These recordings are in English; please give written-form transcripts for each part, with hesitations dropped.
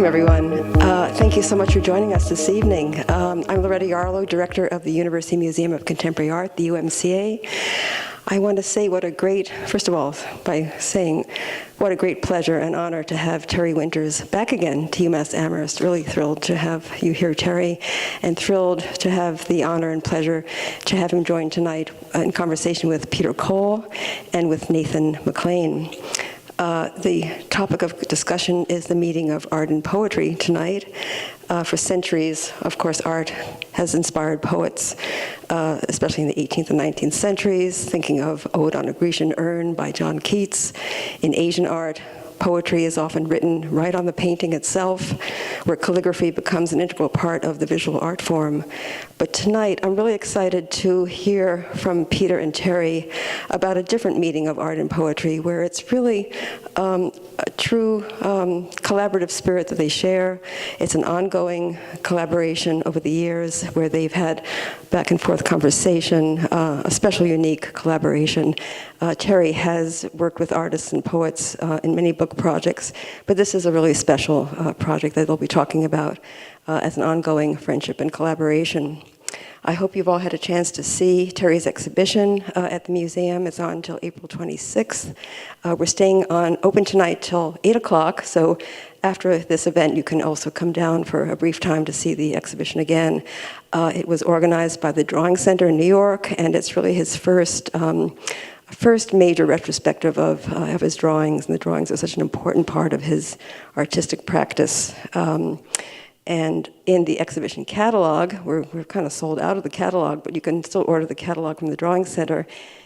Welcome, everyone. Thank you so much for joining us this evening. I'm Loretta Yarlow, Director of the University Museum of Contemporary Art, the UMCA. I want to say first of all, by saying what a great pleasure and honor to have Terry Winters back again to UMass Amherst. Really thrilled to have you here, Terry, and thrilled to have the honor and pleasure to have him join tonight in conversation with Peter Cole and with Nathan McClain. The topic of discussion is the meeting of art and poetry tonight. For centuries, of course, art has inspired poets, especially in the 18th and 19th centuries, thinking of Ode on a Grecian Urn by John Keats. In Asian art, poetry is often written right on the painting itself, where calligraphy becomes an integral part of the visual art form. But tonight, I'm really excited to hear from Peter and Terry about a different meeting of art and poetry, where it's really a true collaborative spirit that they share. It's an ongoing collaboration over the years where they've had back and forth conversation, a special unique collaboration. Terry has worked with artists and poets in many book projects, but this is a really special project that they'll be talking about as an ongoing friendship and collaboration. I hope you've all had a chance to see Terry's exhibition at the museum. It's on until April 26th. We're staying open tonight till 8 o'clock, so after this event, you can also come down for a brief time to see the exhibition again. It was organized by the Drawing Center in New York, and it's really his first major retrospective of his drawings, and the drawings are such an important part of his artistic practice. And in the exhibition catalog, we're kind of sold out of the catalog, but you can still order the catalog from the Drawing Center,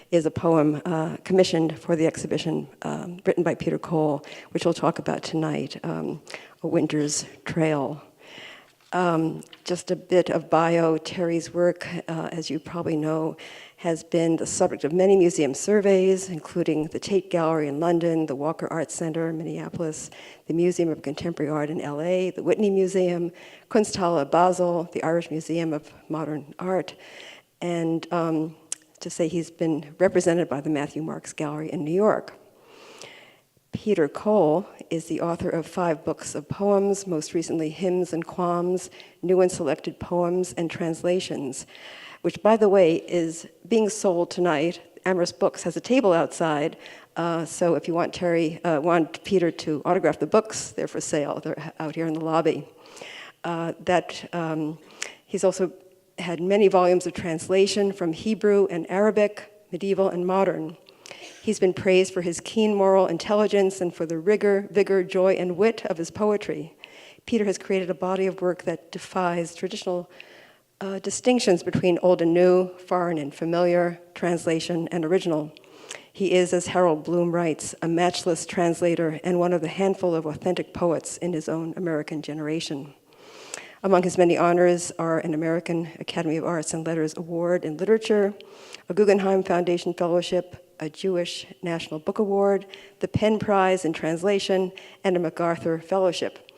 is a poem commissioned for the exhibition written by Peter Cole, which we'll talk about tonight, A Winter's Trail. Just a bit of bio. Terry's work, as you probably know, has been the subject of many museum surveys, including the Tate Gallery in London, the Walker Art Center in Minneapolis, the Museum of Contemporary Art in LA, the Whitney Museum, Kunsthalle Basel, the Irish Museum of Modern Art, and to say he's been represented by the Matthew Marks Gallery in New York. Peter Cole is the author of 5 books of poems, most recently Hymns and Qualms, New and Selected Poems and Translations, which, by the way, is being sold tonight. Amherst Books has a table outside, so if you want Peter to autograph the books, they're for sale. They're out here in the lobby. He's also had many volumes of translation from Hebrew and Arabic, medieval and modern. He's been praised for his keen moral intelligence and for the rigor, vigor, joy, and wit of his poetry. Peter has created a body of work that defies traditional distinctions between old and new, foreign and familiar, translation and original. He is, as Harold Bloom writes, a matchless translator and one of the handful of authentic poets in his own American generation. Among his many honors are an American Academy of Arts and Letters Award in Literature, a Guggenheim Foundation Fellowship, a Jewish National Book Award, the Penn Prize in Translation, and a MacArthur Fellowship.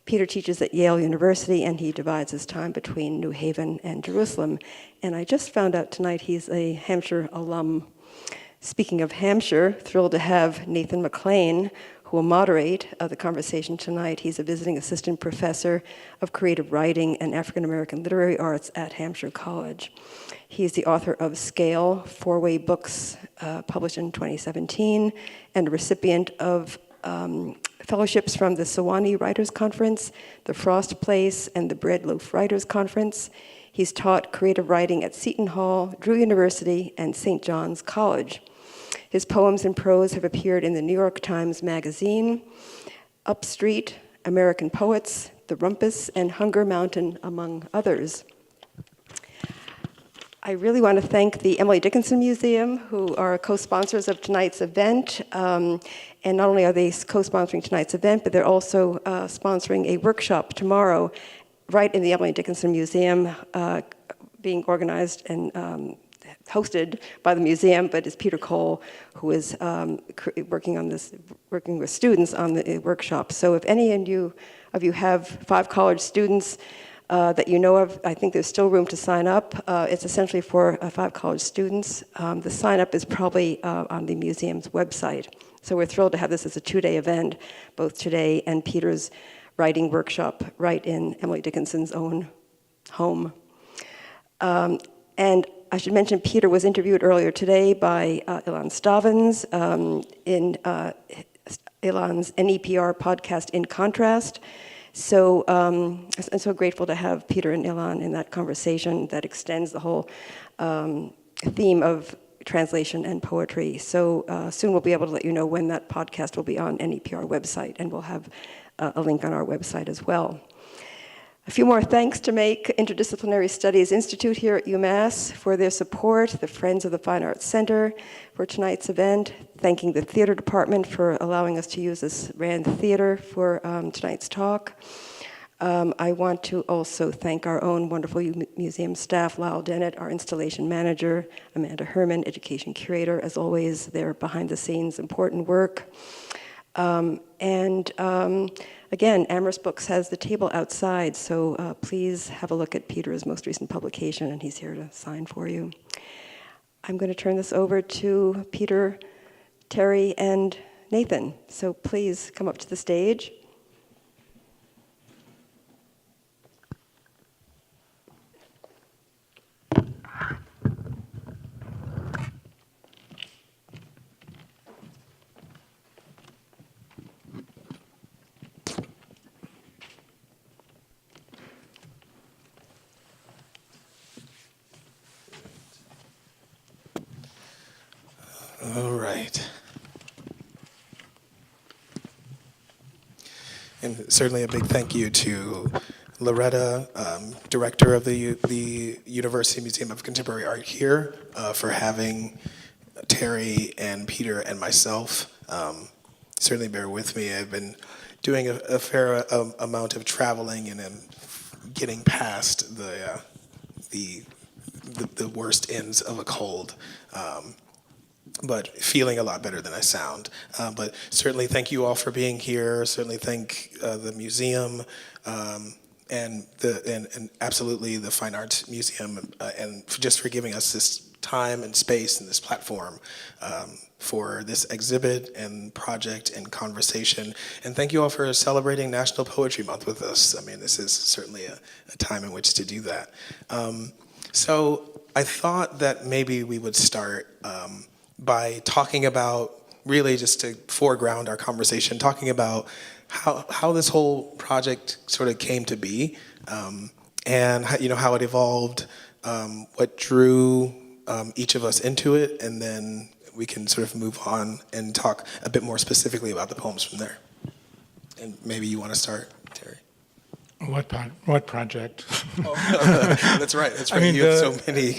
Peter teaches at Yale University, and he divides his time between New Haven and Jerusalem. And I just found out tonight he's a Hampshire alum. Speaking of Hampshire, thrilled to have Nathan McClain, who will moderate the conversation tonight. He's a visiting assistant professor of creative writing and African American literary arts at Hampshire College. He's the author of Scale, 4-Way books published in 2017, and a recipient of fellowships from the Sewanee Writers Conference, the Frost Place, and the Bread Loaf Writers Conference. He's taught creative writing at Seton Hall, Drew University, and St. John's College. His poems and prose have appeared in the New York Times Magazine, Upstreet, American Poets, The Rumpus, and Hunger Mountain, among others. I really want to thank the Emily Dickinson Museum, who are co-sponsors of tonight's event. And not only are they co-sponsoring tonight's event, but they're also sponsoring a workshop tomorrow right in the Emily Dickinson Museum, being organized and hosted by the museum, but it's Peter Cole who is working with students on the workshop. So if any of you have 5 college students that you know of, I think there's still room to sign up. It's essentially for 5 college students. The sign up is probably on the museum's website. So we're thrilled to have this as a 2-day event, both today and Peter's writing workshop right in Emily Dickinson's own home. And I should mention Peter was interviewed earlier today by Ilan Stavins in Ilan's NEPR podcast, In Contrast. So I'm so grateful to have Peter and Ilan in that conversation that extends the whole theme of translation and poetry. So soon we'll be able to let you know when that podcast will be on NEPR website, and we'll have a link on our website as well. A few more thanks to make Interdisciplinary Studies Institute here at UMass for their support, the Friends of the Fine Arts Center for tonight's event, thanking the theater department for allowing us to use this Rand Theater for tonight's talk. I want to also thank our own wonderful museum staff, Lyle Dennett, our installation manager, Amanda Herman, education curator, as always, their behind the scenes important work. Again, Amherst Books has the table outside, so please have a look at Peter's most recent publication, and he's here to sign for you. I'm going to turn this over to Peter, Terry, and Nathan. So please come up to the stage. All right. And certainly a big thank you to Loretta, director of the University Museum of Contemporary Art here, for having Terry and Peter and myself. Certainly bear with me. I've been doing a fair amount of traveling and then getting past the worst ends of a cold. But feeling a lot better than I sound. But certainly thank you all for being here. Certainly thank the museum and absolutely the Fine Arts Museum and just for giving us this time and space and this platform for this exhibit and project and conversation. And thank you all for celebrating National Poetry Month with us. I mean, this is certainly a time in which to do that. So I thought that maybe we would start by talking about, really just to foreground our conversation, talking about how this whole project sort of came to be, and how it evolved, what drew each of us into it, and then we can sort of move on and talk a bit more specifically about the poems from there. And maybe you want to start, Terry. What project? Oh, that's right. That's right. I mean, you have so many.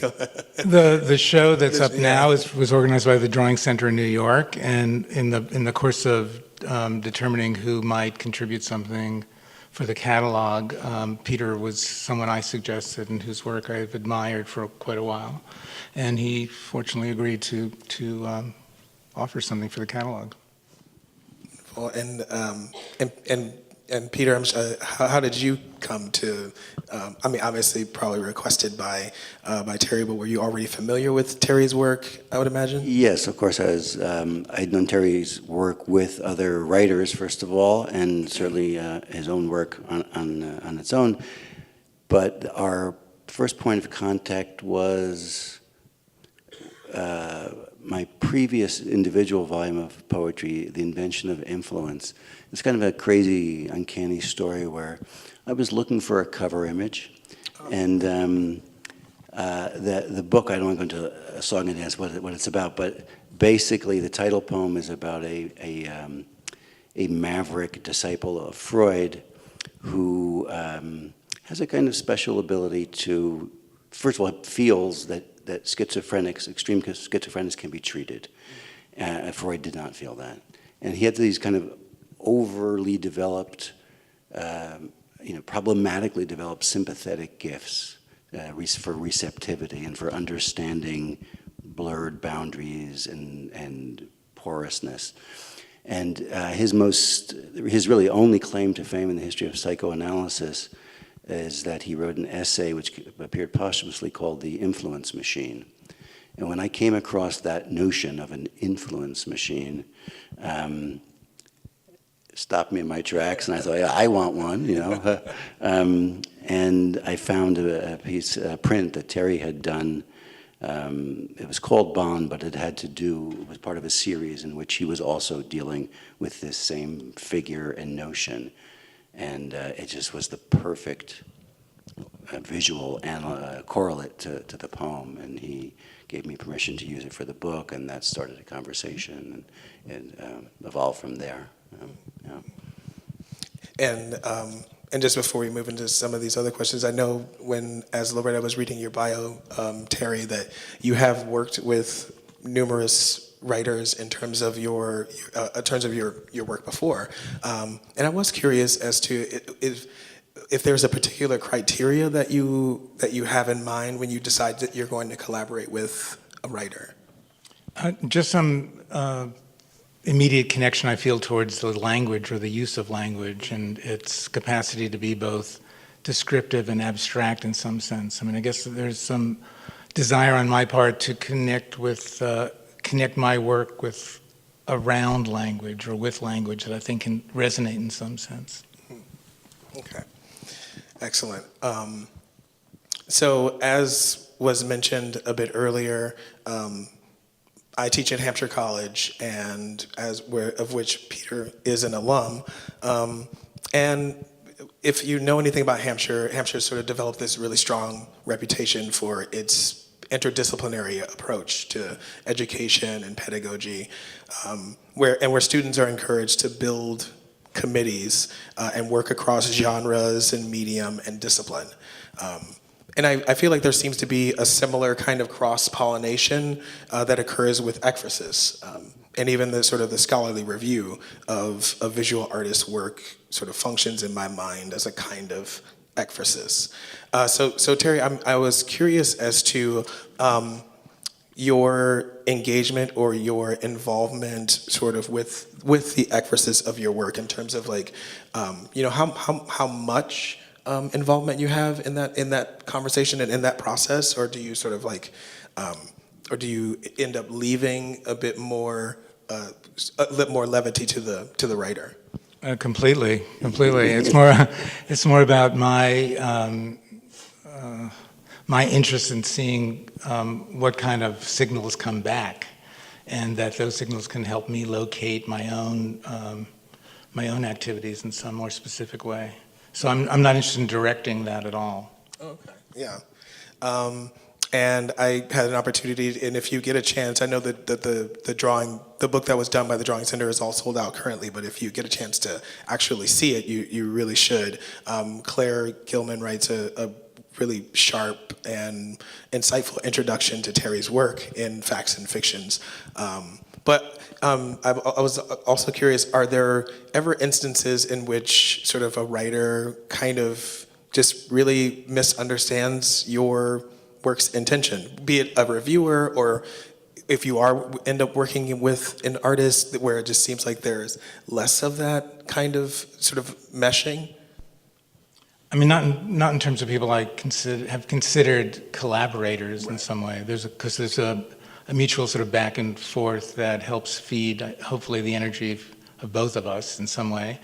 the show that's up now was organized by the Drawing Center in New York, and in the course of determining who might contribute something for the catalog, Peter was someone I suggested and whose work I've admired for quite a while, and he fortunately agreed to offer something for the catalog. Well, and Peter, how did you come to? I mean, obviously, probably requested by Terry, but were you already familiar with Terry's work? I would imagine. Yes, of course. I'd known Terry's work with other writers, first of all, and certainly his own work on its own. But our first point of contact was my previous individual volume of poetry, The Invention of Influence. It's kind of a crazy, uncanny story where I was looking for a cover image, and the book, I don't want to go into a song and dance what it's about, but basically the title poem is about a maverick disciple of Freud who has a kind of special ability to, first of all, feels that schizophrenics, extreme schizophrenics can be treated. Freud did not feel that. And he had these kind of overly developed, problematically developed sympathetic gifts for receptivity and for understanding blurred boundaries and porousness. And his really only claim to fame in the history of psychoanalysis is that he wrote an essay which appeared posthumously called The Influence Machine. And when I came across that notion of an influence machine, stopped me in my tracks, and I thought, yeah, I want one, you know. And I found a piece, a print that Terry had done. It was called Bond, but it was part of a series in which he was also dealing with this same figure and notion. And it just was the perfect visual correlate to the poem. And he gave me permission to use it for the book, and that started a conversation, and it evolved from there. Yeah. And just before we move into some of these other questions, I know as Loretta was reading your bio, Terry, that you have worked with numerous writers in terms of your work before, and I was curious as to if there's a particular criteria that you have in mind when you decide that you're going to collaborate with a writer. Just some immediate connection I feel towards the language or the use of language and its capacity to be both descriptive and abstract in some sense. I mean, I guess there's some desire on my part to connect my work with around language or with language that I think can resonate in some sense. Okay, excellent. So as was mentioned a bit earlier, I teach at Hampshire College, and of which Peter is an alum. And if you know anything about Hampshire sort of developed this really strong reputation for its interdisciplinary approach to education and pedagogy, where students are encouraged to build committees and work across genres and medium and discipline. And I feel like there seems to be a similar kind of cross-pollination that occurs with ekphrasis. And even the sort of the scholarly review of a visual artist's work sort of functions in my mind as a kind of ekphrasis. So Terry, I was curious as to your engagement or your involvement sort of with the ekphrasis of your work in terms of like, how much involvement you have in that conversation and in that process, or do you sort of like, or do you end up leaving a bit more levity to the writer? Completely. It's more about my interest in seeing what kind of signals come back, and that those signals can help me locate my own activities in some more specific way. So I'm not interested in directing that at all. Okay. Yeah. And I had an opportunity, and if you get a chance, I know that the book that was done by the Drawing Center is all sold out currently, but if you get a chance to actually see it, you really should. Claire Gilman writes a really sharp and insightful introduction to Terry's work in Facts and Fictions. But I was also curious, are there ever instances in which sort of a writer kind of just really misunderstands your work's intention, be it a reviewer or if you end up working with an artist where it just seems like there's less of that kind of sort of meshing? I mean, not in terms of people I have considered collaborators in some way. Because there's a mutual sort of back and forth that helps feed, hopefully, the energy of both of us in some way.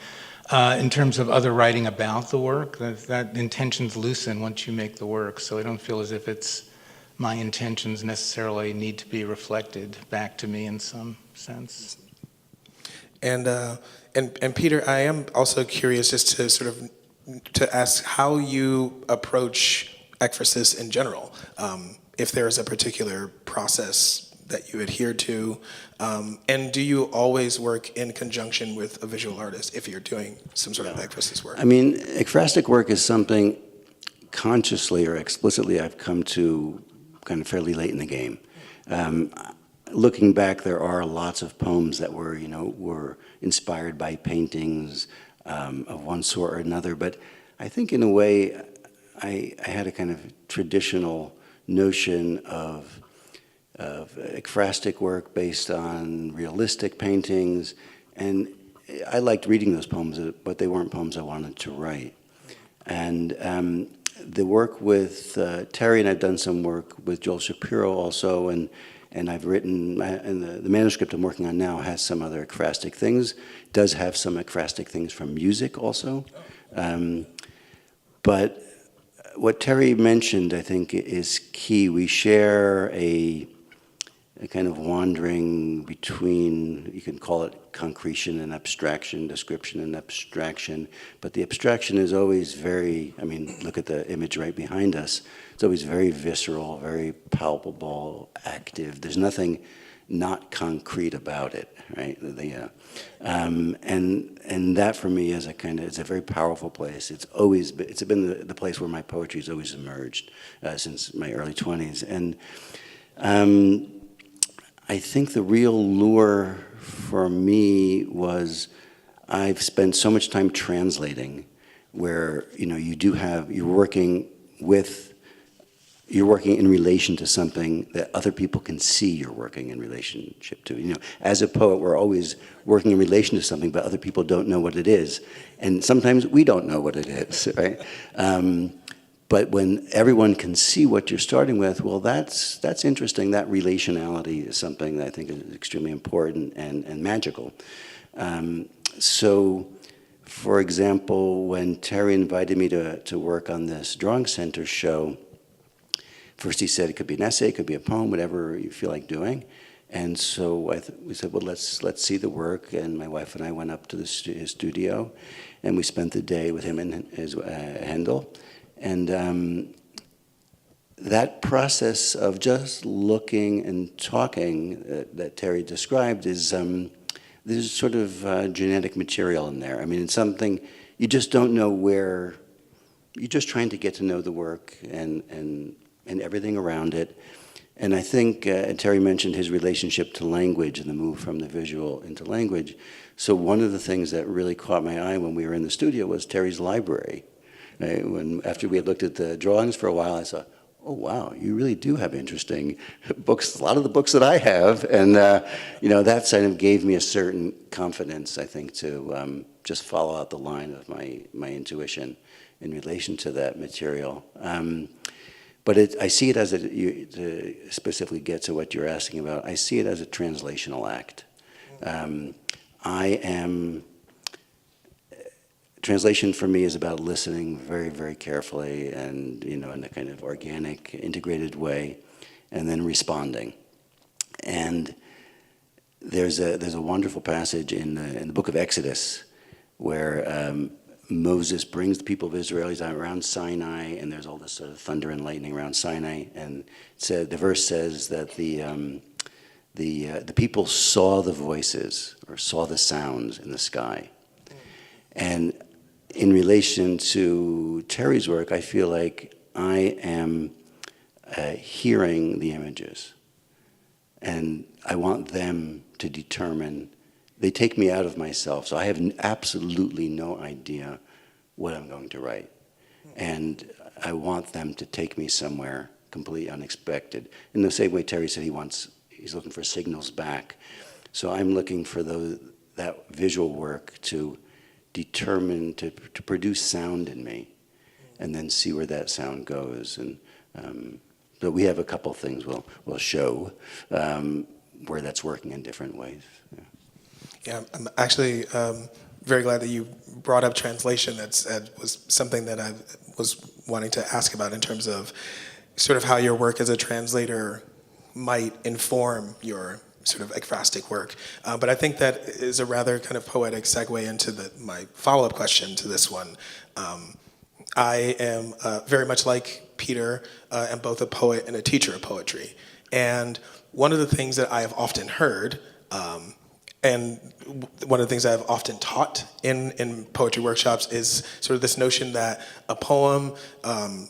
In terms of other writing about the work, that intentions loosen once you make the work. So I don't feel as if it's my intentions necessarily need to be reflected back to me in some sense. And Peter, I am also curious just to sort of to ask how you approach ekphrasis in general. If there is a particular process that you adhere to, and do you always work in conjunction with a visual artist if you're doing some sort of ekphrasis work? I mean, ekphrastic work is something consciously or explicitly I've come to kind of fairly late in the game. Looking back, there are lots of poems that were inspired by paintings of one sort or another, but I think in a way I had a kind of traditional notion of ekphrastic work based on realistic paintings, and I liked reading those poems, but they weren't poems I wanted to write. And the work with Terry, and I've done some work with Joel Shapiro also, and And I've written, and the manuscript I'm working on now has some other ekphrastic things, does have some ekphrastic things from music also. But what Terry mentioned, I think, is key. We share a kind of wandering between, you can call it concretion and abstraction, description and abstraction, but the abstraction is always very, I mean, look at the image right behind us. It's always very visceral, very palpable, active. There's nothing not concrete about it, right? And that for me is it's a very powerful place. It's been the place where my poetry has always emerged since my early 20s. And I think the real lure for me was I've spent so much time translating, where you're working in relation to something that other people can see you're working in relationship to. As a poet, we're always working in relation to something, but other people don't know what it is, and sometimes we don't know what it is, right? But when everyone can see what you're starting with, well, that's interesting. That relationality is something that I think is extremely important and magical. So, for example, when Terry invited me to work on this drawing center show, first he said it could be an essay, it could be a poem, whatever you feel like doing. And so we said, well, let's see the work. And my wife and I went up to his studio, and we spent the day with him and his Handel. And that process of just looking and talking that Terry described is there's sort of genetic material in there. I mean, it's something you just don't know where. You're just trying to get to know the work and everything around it. And I think Terry mentioned his relationship to language and the move from the visual into language. So one of the things that really caught my eye when we were in the studio was Terry's library. Right? After we had looked at the drawings for a while, I saw, oh wow, you really do have interesting books. A lot of the books that I have, and that kind of gave me a certain confidence, I think, to just follow out the line of my intuition in relation to that material. But I see it as to specifically get to what you're asking about. I see it as a translational act. Translation for me is about listening very, very carefully and, in a kind of organic, integrated way, and then responding. And there's a wonderful passage in the book of Exodus where Moses brings the people of Israel, he's around Sinai, and there's all this sort of thunder and lightning around Sinai, and the verse says that the people saw the voices, or saw the sounds in the sky. And in relation to Terry's work, I feel like I am hearing the images. And I want them to determine, they take me out of myself, so I have absolutely no idea what I'm going to write. And I want them to take me somewhere completely unexpected. In the same way Terry said he's looking for signals back. So I'm looking for that visual work to determine, to produce sound in me, and then see where that sound goes. And but we have a couple things we'll show where that's working in different ways. Yeah, I'm actually very glad that you brought up translation. That was something that I was wanting to ask about in terms of sort of how your work as a translator might inform your sort of ekphrastic work. But I think that is a rather kind of poetic segue into my follow-up question to this one. I am very much like Peter, am both a poet and a teacher of poetry. And one of the things that I have often heard, and one of the things I've often taught in poetry workshops is sort of this notion that a poem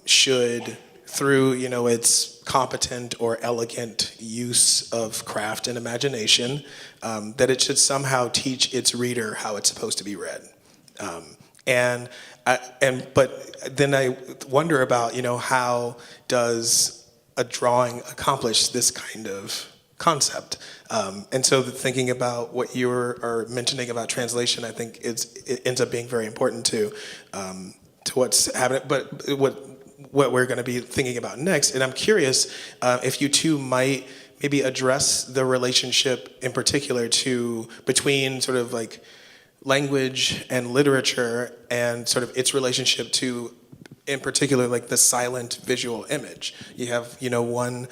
should, through its competent or elegant use of craft and imagination, that it should somehow teach its reader how it's supposed to be read. But then I wonder about how does a drawing accomplish this kind of concept? And so thinking about what you are mentioning about translation, I think it ends up being very important to what's happening. But what we're going to be thinking about next, and I'm curious if you two might maybe address the relationship in particular between sort of like language and literature and sort of its relationship to, in particular, like the silent visual image. You have, one,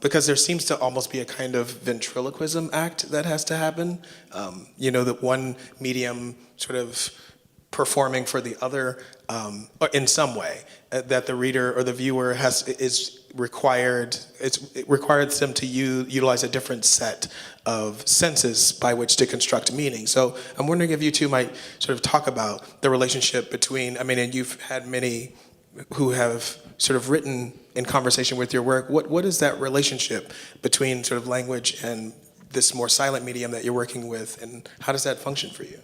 because there seems to almost be a kind of ventriloquism act that has to happen, that one medium sort of performing for the other or in some way, that the reader or the viewer it requires them to utilize a different set of senses by which to construct meaning. So I'm wondering if you two might sort of talk about the relationship between, and you've had many who have sort of written in conversation with your work. What is that relationship between sort of language and this more silent medium that you're working with, and how does that function for you?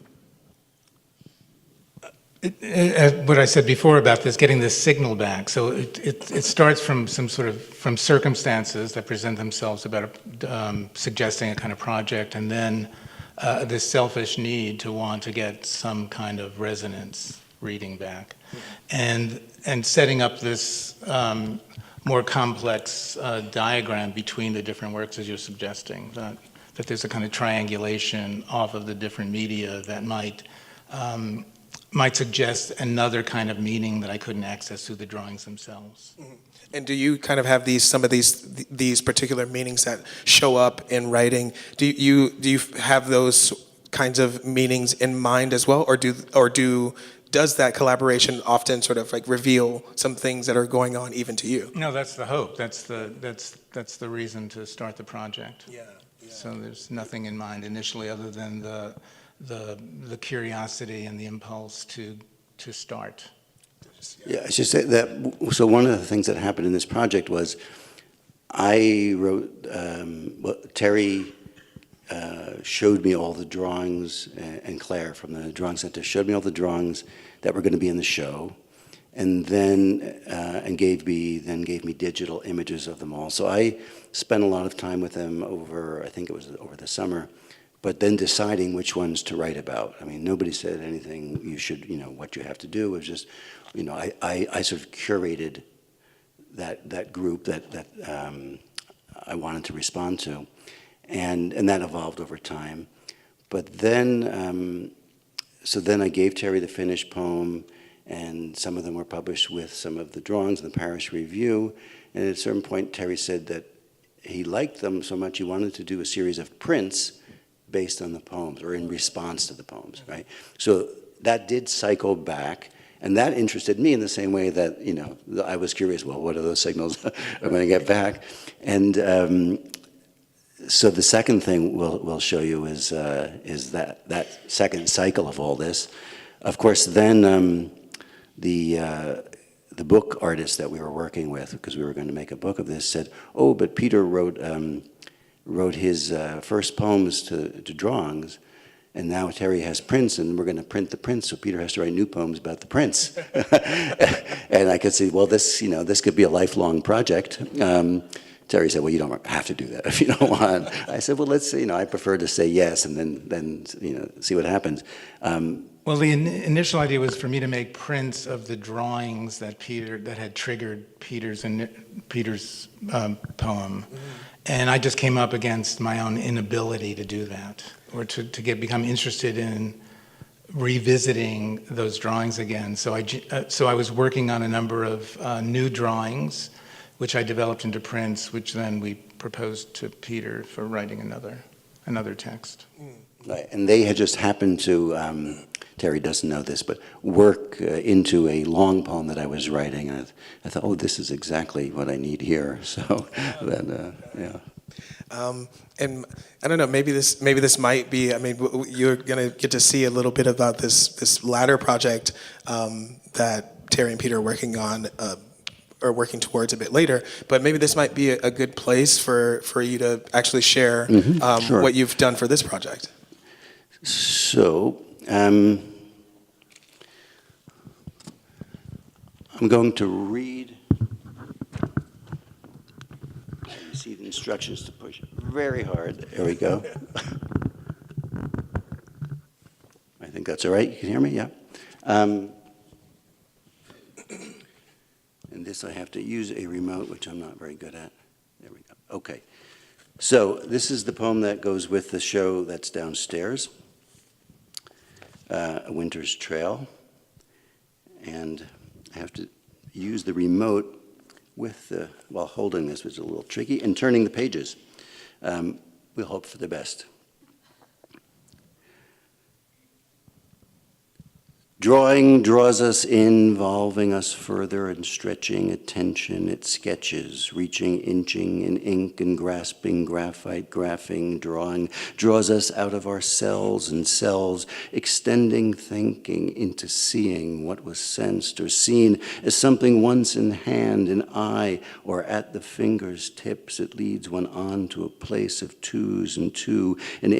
What I said before about this, getting this signal back. So it starts from from circumstances that present themselves about suggesting a kind of project, and then this selfish need to want to get some kind of resonance reading back, and setting up this more complex diagram between the different works as you're suggesting, that there's a kind of triangulation off of the different media that might suggest another kind of meaning that I couldn't access through the drawings themselves. Mm-hmm. And do you kind of have some of these particular meanings that show up in writing? Do you have those kinds of meanings in mind as well, or does that collaboration often sort of like reveal some things that are going on even to you? No, that's the hope. That's the reason to start the project. Yeah. So there's nothing in mind initially other than the curiosity and the impulse to start. Yeah, I should say that, so one of the things that happened in this project was I wrote, Terry showed me all the drawings, and Claire from the Drawing Center showed me all the drawings that were going to be in the show, and then gave me digital images of them all. So I spent a lot of time with them I think it was over the summer, but then deciding which ones to write about. Nobody said anything, you should, what you have to do. It was just, I sort of curated that group that I wanted to respond to. And that evolved over time. But then, so then I gave Terry the finished poem, and some of them were published with some of the drawings in the Parish Review. And at a certain point, Terry said that he liked them so much he wanted to do a series of prints based on the poems, or in response to the poems, right? So that did cycle back, and that interested me in the same way that, I was curious, well, what are those signals I'm going to get back? And so the second thing we'll show you is that second cycle of all this. Of course, then the book artist that we were working with, because we were going to make a book of this, said, "Oh, but Peter wrote his first poems to drawings, and now Terry has prints, and we're going to print the prints, so Peter has to write new poems about the prints." And I could see, well, this could be a lifelong project. Terry said, "Well, you don't have to do that if you don't want." I said, "Well, let's see. I prefer to say yes, and then see what happens." Well, the initial idea was for me to make prints of the drawings that had triggered Peter's poem, and I just came up against my own inability to do that, or to become interested in revisiting those drawings again. So I was working on a number of new drawings, which I developed into prints, which then we proposed to Peter for writing another text. Right. And they had just happened to, Terry doesn't know this, but work into a long poem that I was writing. And I thought, oh, this is exactly what I need here. So then, yeah. And I don't know, maybe this might be, you're going to get to see a little bit about this latter project that Terry and Peter are working on, or working towards a bit later, but maybe this might be a good place for you to actually share Sure. what you've done for this project. So, I'm going to read. You see the instructions to push very hard. There we go. I think that's all right. You can hear me? Yeah. And this I have to use a remote, which I'm not very good at. There we go. Okay. So this is the poem that goes with the show that's downstairs, A Winter's Trail. And I have to use the remote while holding this, which is a little tricky, and turning the pages. We'll hope for the best. Drawing draws us in, involving us further and stretching attention. It sketches, reaching, inching in ink and grasping, graphite, graphing, drawing, draws us out of our cells and cells, extending thinking into seeing what was sensed or seen as something once in hand, in eye, or at the finger's tips. It leads one on to a place of twos and two and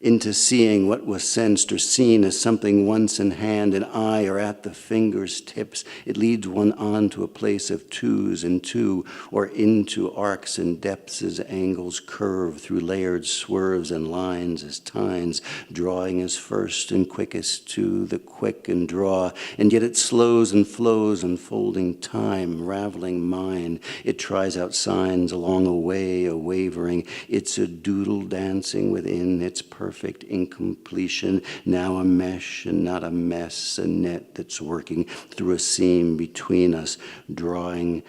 into seeing what was sensed or seen as something once in hand, an eye, or at the finger's tips. It leads one on to a place of twos and two, or into arcs and depths as angles curve through layered swerves and lines as tines, drawing as first and quickest to the quick and draw, and yet it slows and flows, unfolding time, raveling mind. It tries out signs along a way, a wavering. It's a doodle dancing within its perfect incompletion, now a mesh and not a mess, a net that's working through a seam between us, drawing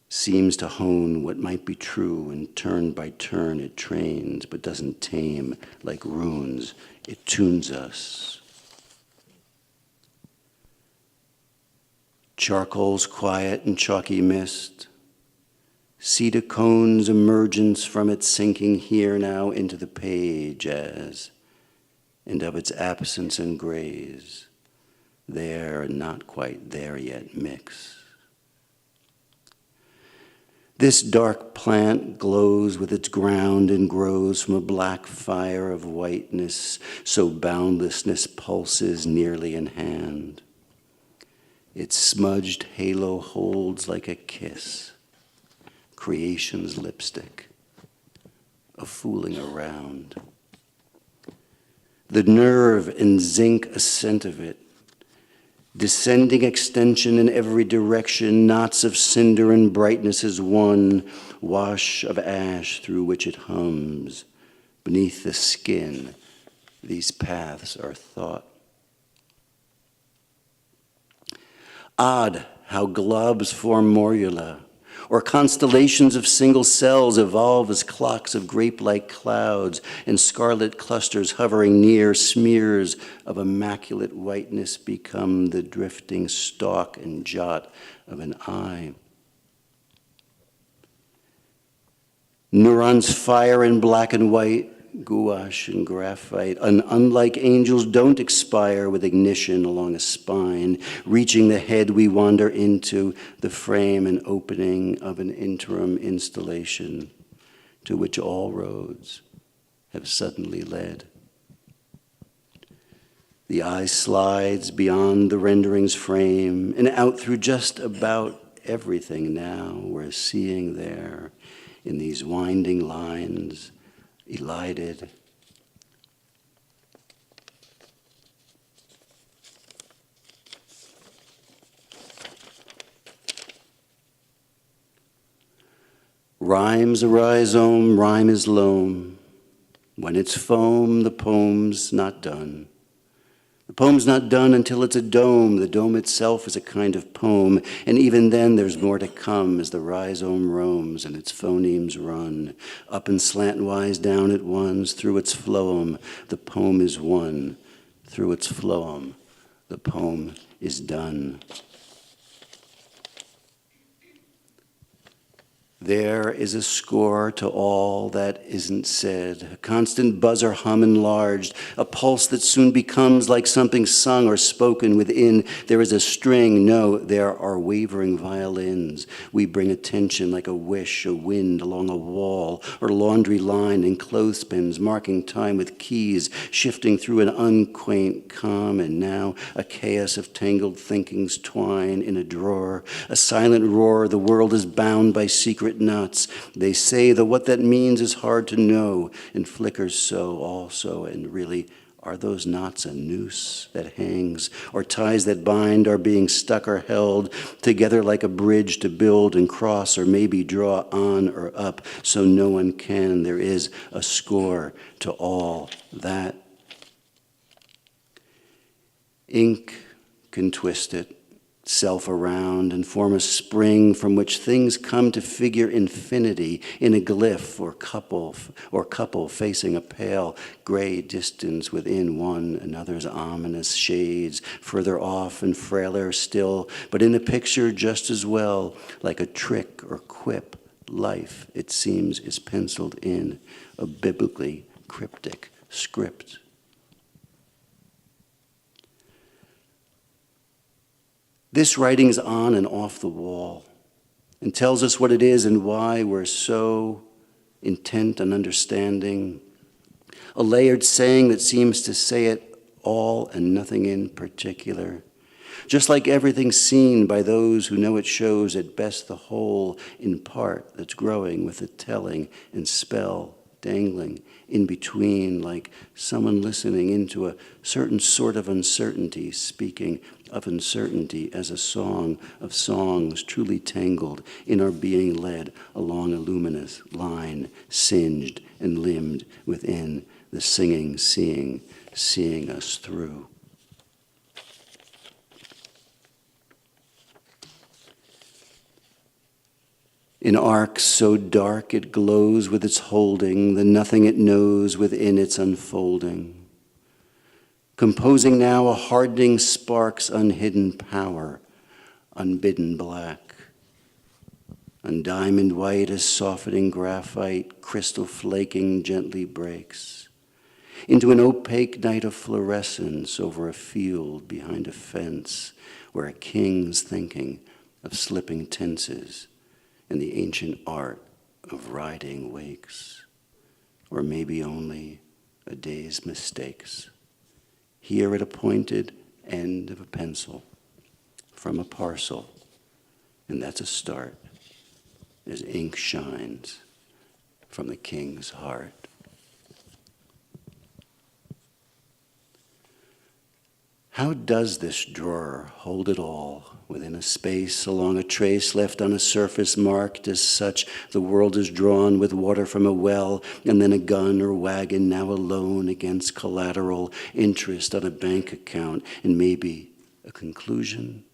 seems to hone what might be true, and turn by turn it trains, but doesn't tame like runes. It tunes us. Charcoal's quiet and chalky mist, cedar cones' emergence from its sinking here now into the page as, and of its absence and grays, there and not quite there yet mix. This dark plant glows with its ground and grows from a black fire of whiteness, so boundlessness pulses nearly in hand. Its smudged halo holds like a kiss, creation's lipstick, a fooling around. The nerve and zinc ascent of it, descending extension in every direction, knots of cinder and brightness as one, wash of ash through which it hums. Beneath the skin, these paths are thought. Odd how globs form morula, or constellations of single cells evolve as clocks of grape-like clouds, and scarlet clusters hovering near smears of immaculate whiteness become the drifting stalk and jot of an eye. Neurons fire in black and white, gouache and graphite, and unlike angels don't expire with ignition along a spine. Reaching the head we wander into, the frame and opening of an interim installation to which all roads have suddenly led. The eye slides beyond the rendering's frame and out through just about everything now we're seeing there in these winding lines, elided. Rhyme's a rhizome, rhyme is loam. When it's foam, the poem's not done. The poem's not done until it's a dome. The dome itself is a kind of poem, and even then there's more to come as the rhizome roams and its phonemes run. Up and slantwise down at once, through its phloem, the poem is one. Through its phloem, the poem is done. There is a score to all that isn't said, a constant buzzer hum enlarged, a pulse that soon becomes like something sung or spoken within. There is a string, no, there are wavering violins. We bring attention like a wish, a wind along a wall, or laundry line in clothespins, marking time with keys, shifting through an unquaint calm, and now a chaos of tangled thinkings twine in a drawer, a silent roar. The world is bound by secret knots. They say that what that means is hard to know, and flickers so also, and really Are those knots a noose that hangs, or ties that bind are being stuck or held together like a bridge to build and cross, or maybe draw on or up so no one can? There is a score to all that. Ink can twist itself around and form a spring from which things come to figure infinity in a glyph or couple facing a pale gray distance within one another's ominous shades, further off and frailer still, but in a picture just as well, like a trick or quip. Life, it seems, is penciled in a biblically cryptic script. This writing's on and off the wall and tells us what it is and why we're so intent on understanding. A layered saying that seems to say it all and nothing in particular. Just like everything seen by those who know it shows at best the whole in part that's growing with the telling and spell dangling in between, like someone listening into a certain sort of uncertainty, speaking of uncertainty as a song of songs truly tangled in our being led along a luminous line, singed and limbed within the singing, seeing us through. In arcs so dark it glows with its holding, the nothing it knows within its unfolding. Composing now a hardening spark's unhidden power, unbidden black. Undiamond white as softening graphite, crystal flaking gently breaks. Into an opaque night of fluorescence over a field behind a fence where a king's thinking of slipping tenses and the ancient art of riding wakes, or maybe only a day's mistakes. Here at a pointed end of a pencil from a parcel, and that's a start as ink shines from the king's heart. How does this drawer hold it all within a space along a trace left on a surface marked as such? The world is drawn with water from a well, and then a gun or wagon now alone against collateral interest on a bank account, and maybe a conclusion.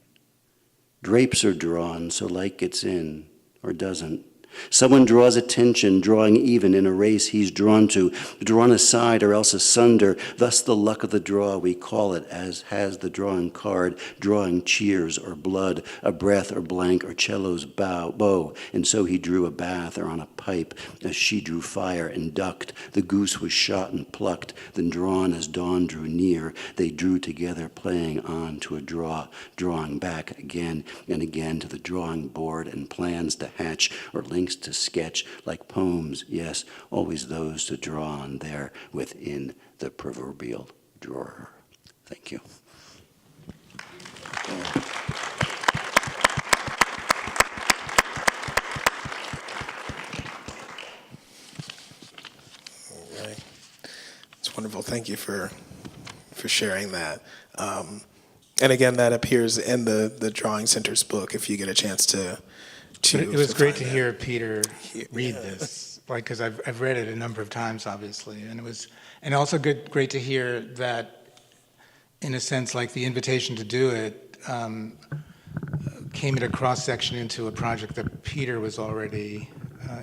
Drapes are drawn so light gets in or doesn't. Someone draws attention, drawing even in a race he's drawn to, drawn aside or else asunder. Thus the luck of the draw, we call it, as has the drawing card, drawing cheers or blood, a breath or blank or cello's bow. And so he drew a bath or on a pipe as she drew fire and ducked. The goose was shot and plucked, then drawn as dawn drew near. They drew together, playing on to a draw, drawing back again and again to the drawing board and plans to hatch or links to sketch like poems, yes, always those to draw on there within the proverbial drawer. Thank you. All right. It's wonderful. Thank you for sharing that. And again, that appears in the Drawing Center's book if you get a chance to It was great to find hear Peter read this, like, because I've read it a number of times, obviously, and also great to hear that, in a sense, like the invitation to do it came at a cross section into a project that Peter was already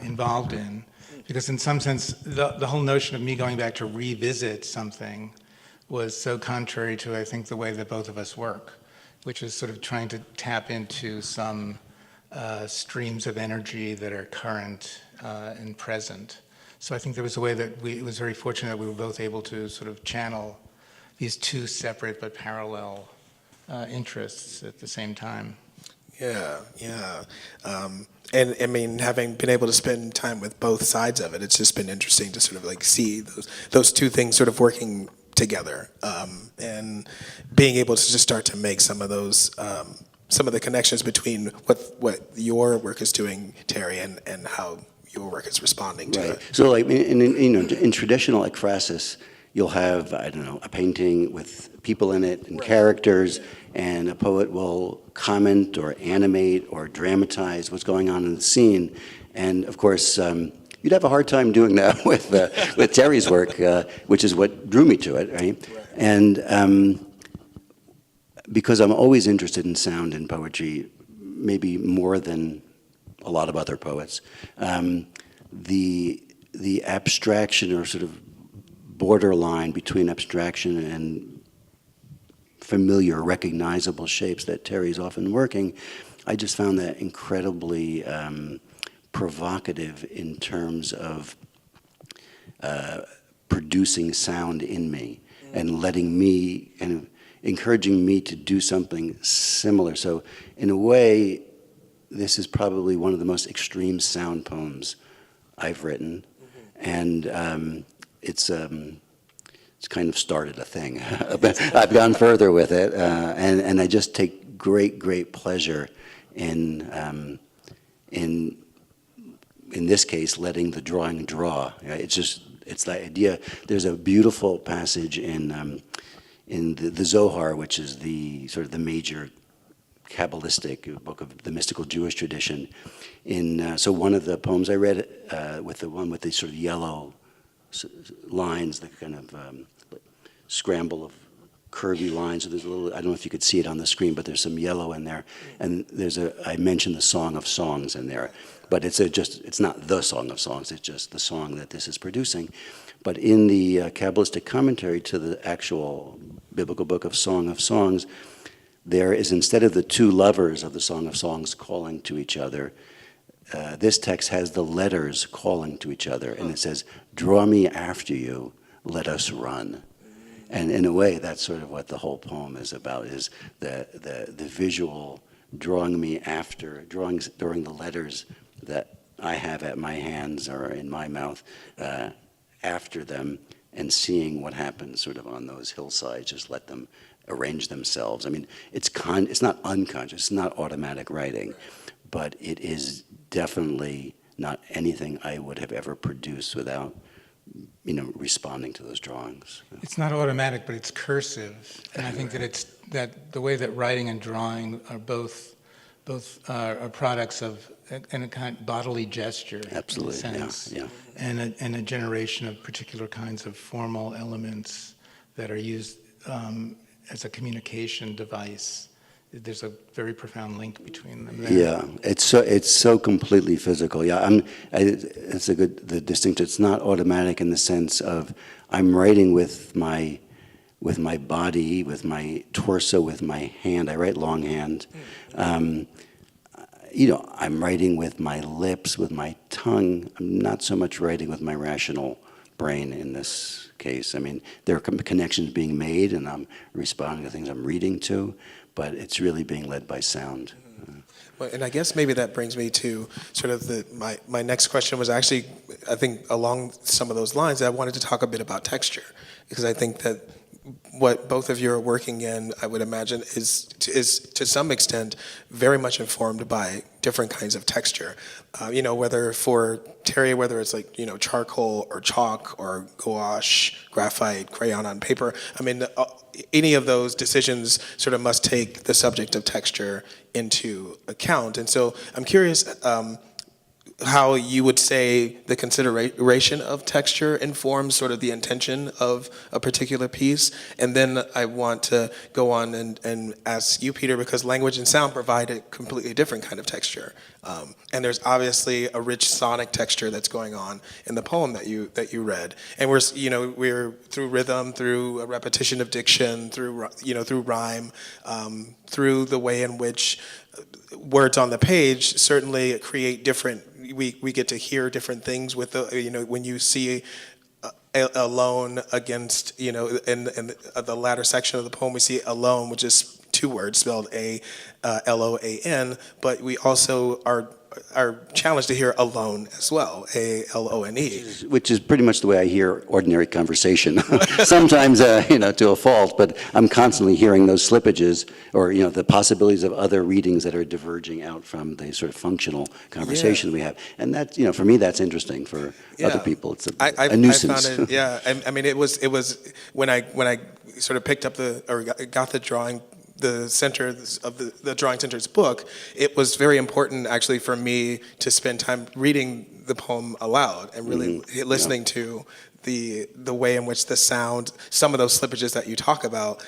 involved in, because in some sense, the whole notion of me going back to revisit something was so contrary to, I think, the way that both of us work, which is sort of trying to tap into some streams of energy that are current and present. So I think there was a way that it was very fortunate that we were both able to sort of channel these two separate but parallel interests at the same time. Yeah. And I mean, having been able to spend time with both sides of it, it's just been interesting to sort of like see those two things sort of working together, and being able to just start to make some of those some of the connections between what your work is doing, Terry, and how your work is responding to it. So, like in traditional ekphrasis, you'll have, I don't know, a painting with people in it and characters, and a poet will comment or animate or dramatize what's going on in the scene. And of course, you'd have a hard time doing that with Terry's work, which is what drew me to it, right? And because I'm always interested in sound in poetry, maybe more than a lot of other poets, the abstraction or sort of borderline between abstraction and familiar, recognizable shapes that Terry's often working, I just found that incredibly provocative in terms of producing sound in me and letting me and encouraging me to do something similar. So in a way, this is probably one of the most extreme sound poems I've written, and it's kind of started a thing. I've gone further with it, and I just take great pleasure in this case letting the drawing draw. It's the idea. There's a beautiful passage in the Zohar, which is the sort of the major Kabbalistic book of the mystical Jewish tradition. So one of the poems I read, with the one with the sort of yellow lines, the kind of scramble of curvy lines. So there's a little, I don't know if you could see it on the screen, but there's some yellow in there. And I mentioned the Song of Songs in there, but it's not the Song of Songs, it's just the song that this is producing. But in the Kabbalistic commentary to the actual biblical book of Song of Songs, there is, instead of the two lovers of the Song of Songs calling to each other, this text has the letters calling to each other, and it says, "Draw me after you, let us run." And in a way, that's sort of what the whole poem is about, is the visual drawing me after, drawing the letters that I have at my hands or in my mouth, after them, and seeing what happens sort of on those hillsides, just let them arrange themselves. I mean, it's not unconscious, it's not automatic writing, but it is definitely not anything I would have ever produced without, responding to those drawings. It's not automatic, but it's cursive, and I think that the way that writing and drawing are both are products of a kind of bodily gesture, Absolutely, in a sense, yeah. and a generation of particular kinds of formal elements that are used as a communication device. There's a very profound link between them there. Yeah, it's so completely physical. Yeah, it's the distinction. It's not automatic in the sense of I'm writing with my body, with my torso, with my hand. I write longhand. I'm writing with my lips, with my tongue. I'm not so much writing with my rational brain in this case. I mean, there are connections being made, and I'm responding to things I'm reading to, but it's really being led by sound. Well, and I guess maybe that brings me to sort of my next question was actually, I think along some of those lines, I wanted to talk a bit about texture, because I think that what both of you are working in, I would imagine, is to some extent very much informed by different kinds of texture. Whether for Terry, whether it's like, charcoal or chalk or gouache, graphite, crayon on paper. I mean, any of those decisions sort of must take the subject of texture into account. And so I'm curious how you would say the consideration of texture informs sort of the intention of a particular piece. And then I want to go on and ask you, Peter, because language and sound provide a completely different kind of texture. And there's obviously a rich sonic texture that's going on in the poem that you read. And we're through rhythm, through a repetition of diction, through rhyme, through the way in which words on the page certainly create different. We get to hear different things with when you see alone against in the latter section of the poem, we see alone, which is two words spelled A-L-O-A-N, but we also are challenged to hear alone as well, A-L-O-N-E. Which is pretty much the way I hear ordinary conversation. Sometimes, to a fault, but I'm constantly hearing those slippages or, the possibilities of other readings that are diverging out from the sort of functional conversation we have. And that, for me, that's interesting. For other people, it's a nuisance. I found it, I mean, it was when I sort of picked up got the drawing, the center of the Drawing Center's book, it was very important actually for me to spend time reading the poem aloud and really listening to the way in which the sound, some of those slippages that you talk about,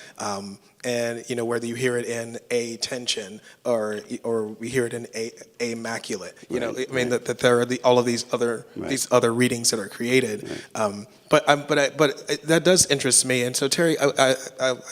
and whether you hear it in a tension or we hear it in a immaculate, that there are all of these other readings that are created. But that does interest me, and so Terry, I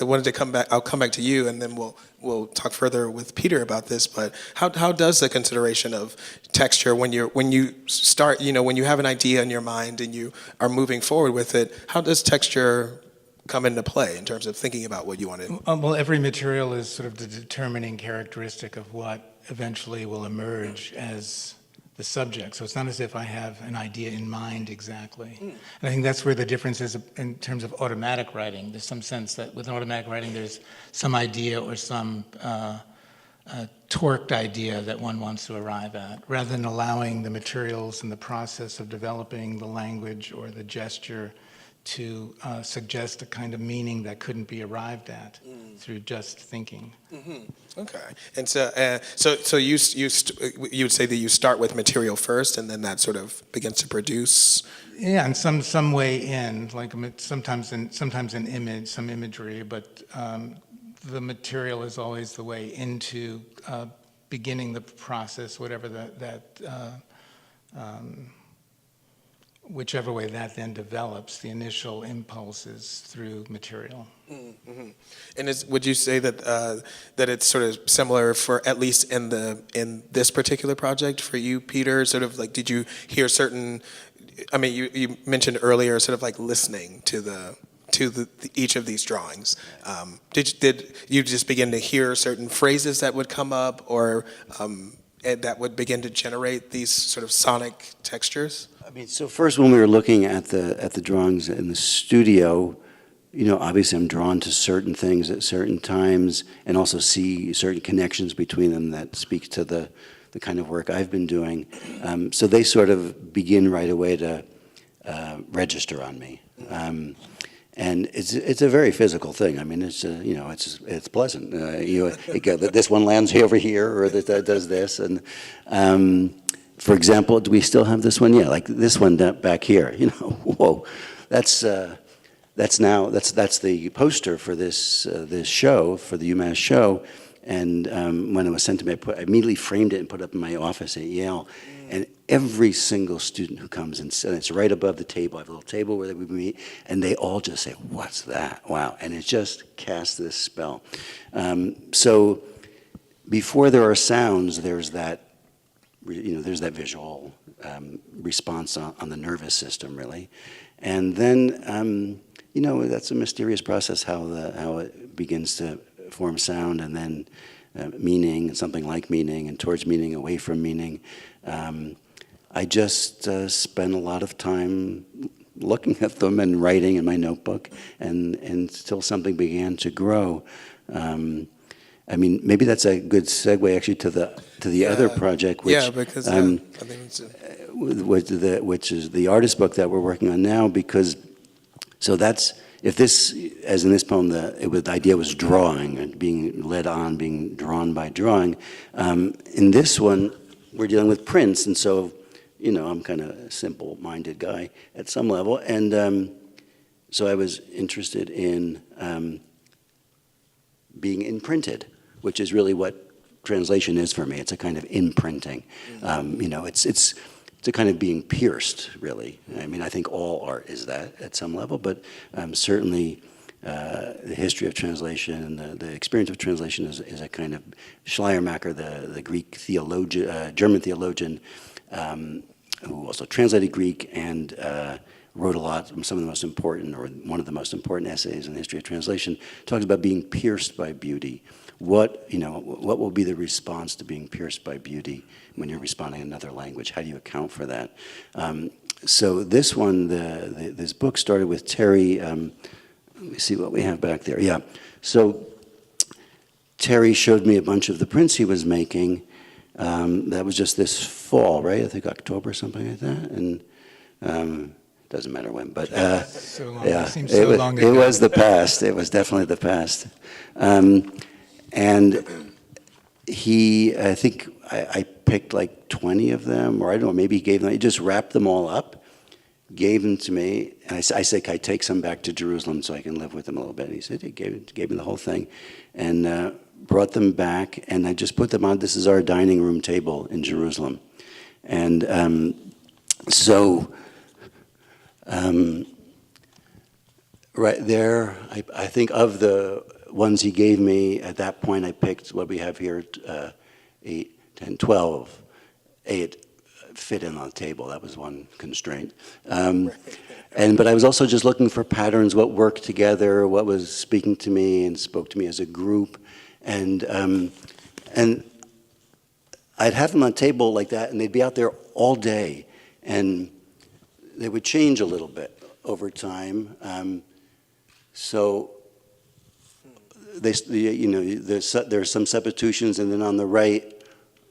wanted to come back. I'll come back to you, and then we'll talk further with Peter about this. But how does the consideration of texture when you start, when you have an idea in your mind and you are moving forward with it, how does texture come into play in terms of thinking about what you want to? Well, every material is sort of the determining characteristic of what eventually will emerge as the subject. So it's not as if I have an idea in mind exactly. And I think that's where the difference is in terms of automatic writing. There's some sense that with automatic writing, there's some idea or some torqued idea that one wants to arrive at, rather than allowing the materials and the process of developing the language or the gesture to suggest a kind of meaning that couldn't be arrived at through just thinking. Okay, and so you would say that you start with material first, and then that sort of begins to produce. Yeah, and some way in, like sometimes an image, some imagery, but the material is always the way into beginning the process, whatever whichever way that then develops, the initial impulses through material. Mm-hmm. And would you say that it's sort of similar for at least in this particular project for you, Peter? Sort of like, did you hear certain? I mean, you mentioned earlier, sort of like listening to each of these drawings. Did you just begin to hear certain phrases that would come up, or that would begin to generate these sort of sonic textures? I mean, so first, when we were looking at the drawings in the studio, obviously I'm drawn to certain things at certain times, and also see certain connections between them that speak to the kind of work I've been doing. So they sort of begin right away to register on me. And it's a very physical thing. I mean, it's pleasant. This one lands over here, or that does this, and for example, do we still have this one? Yeah, like this one back here. Whoa, that's the poster for this show, for the UMass show. And when it was sent to me, I immediately framed it and put it up in my office at Yale. And every single student who comes and it's right above the table. I have a little table where we meet, and they all just say, "What's that? Wow!" And it just casts this spell. So before there are sounds, there's that visual response on the nervous system, really. And then that's a mysterious process how it begins to form sound, and then meaning, something like meaning, and towards meaning, away from meaning. I just spent a lot of time looking at them and writing in my notebook, and until something began to grow. I mean, maybe that's a good segue actually to the other project, which because I think it's which is the artist book that we're working on now. Because if this, as in this poem, the idea was drawing and being led on, being drawn by drawing. In this one, we're dealing with prints, and so I'm kind of a simple-minded guy at some level, and so I was interested in being imprinted, which is really what translation is for me. It's a kind of imprinting. It's a kind of being pierced, really. I mean, I think all art is that at some level, but certainly the history of translation and the experience of translation is a kind of Schleiermacher, the Greek theologian, German theologian, who also translated Greek and wrote a lot, some of the most important, or one of the most important essays in the history of translation, talks about being pierced by beauty, what will be the response to being pierced by beauty when you're responding in another language? How do you account for that? So this one, this book started with Terry. Let me see what we have back there. Yeah. So Terry showed me a bunch of the prints he was making. That was just this fall, right? I think October, something like that. And doesn't matter when, but So long. yeah, It seems so long ago. it was the past. It was definitely the past. And I think I picked like 20 of them, or I don't know, maybe he just wrapped them all up, gave them to me, and I said, can I take some back to Jerusalem so I can live with them a little bit? And he said, he gave me the whole thing, and brought them back, and I just put them on. This is our dining room table in Jerusalem. And so right there, I think of the ones he gave me, at that point I picked what we have here, 8, 10, 12. 8 fit in on the table. That was one constraint. But I was also just looking for patterns, what worked together, what was speaking to me and spoke to me as a group. And I'd have them on a table like that, and they'd be out there all day. And they would change a little bit over time. So there's some substitutions, and then on the right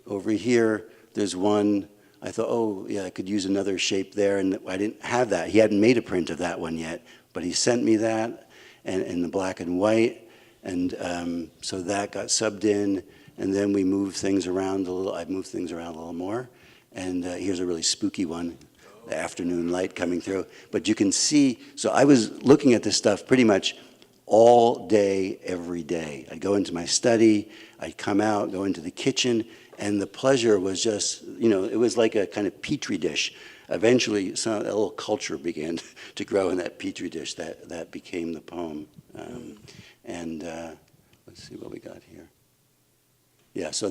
over here, there's one. I thought, oh yeah, I could use another shape there, and I didn't have that. He hadn't made a print of that one yet, but he sent me that, and in the black and white, and so that got subbed in, and then we moved things around a little. I moved things around a little more, and here's a really spooky one. The afternoon light coming through. But you can see, so I was looking at this stuff pretty much all day, every day. I'd go into my study, I'd come out, go into the kitchen, and the pleasure was just, it was like a kind of petri dish. Eventually, a little culture began to grow in that petri dish that became the poem. Let's see what we got here. Yeah, so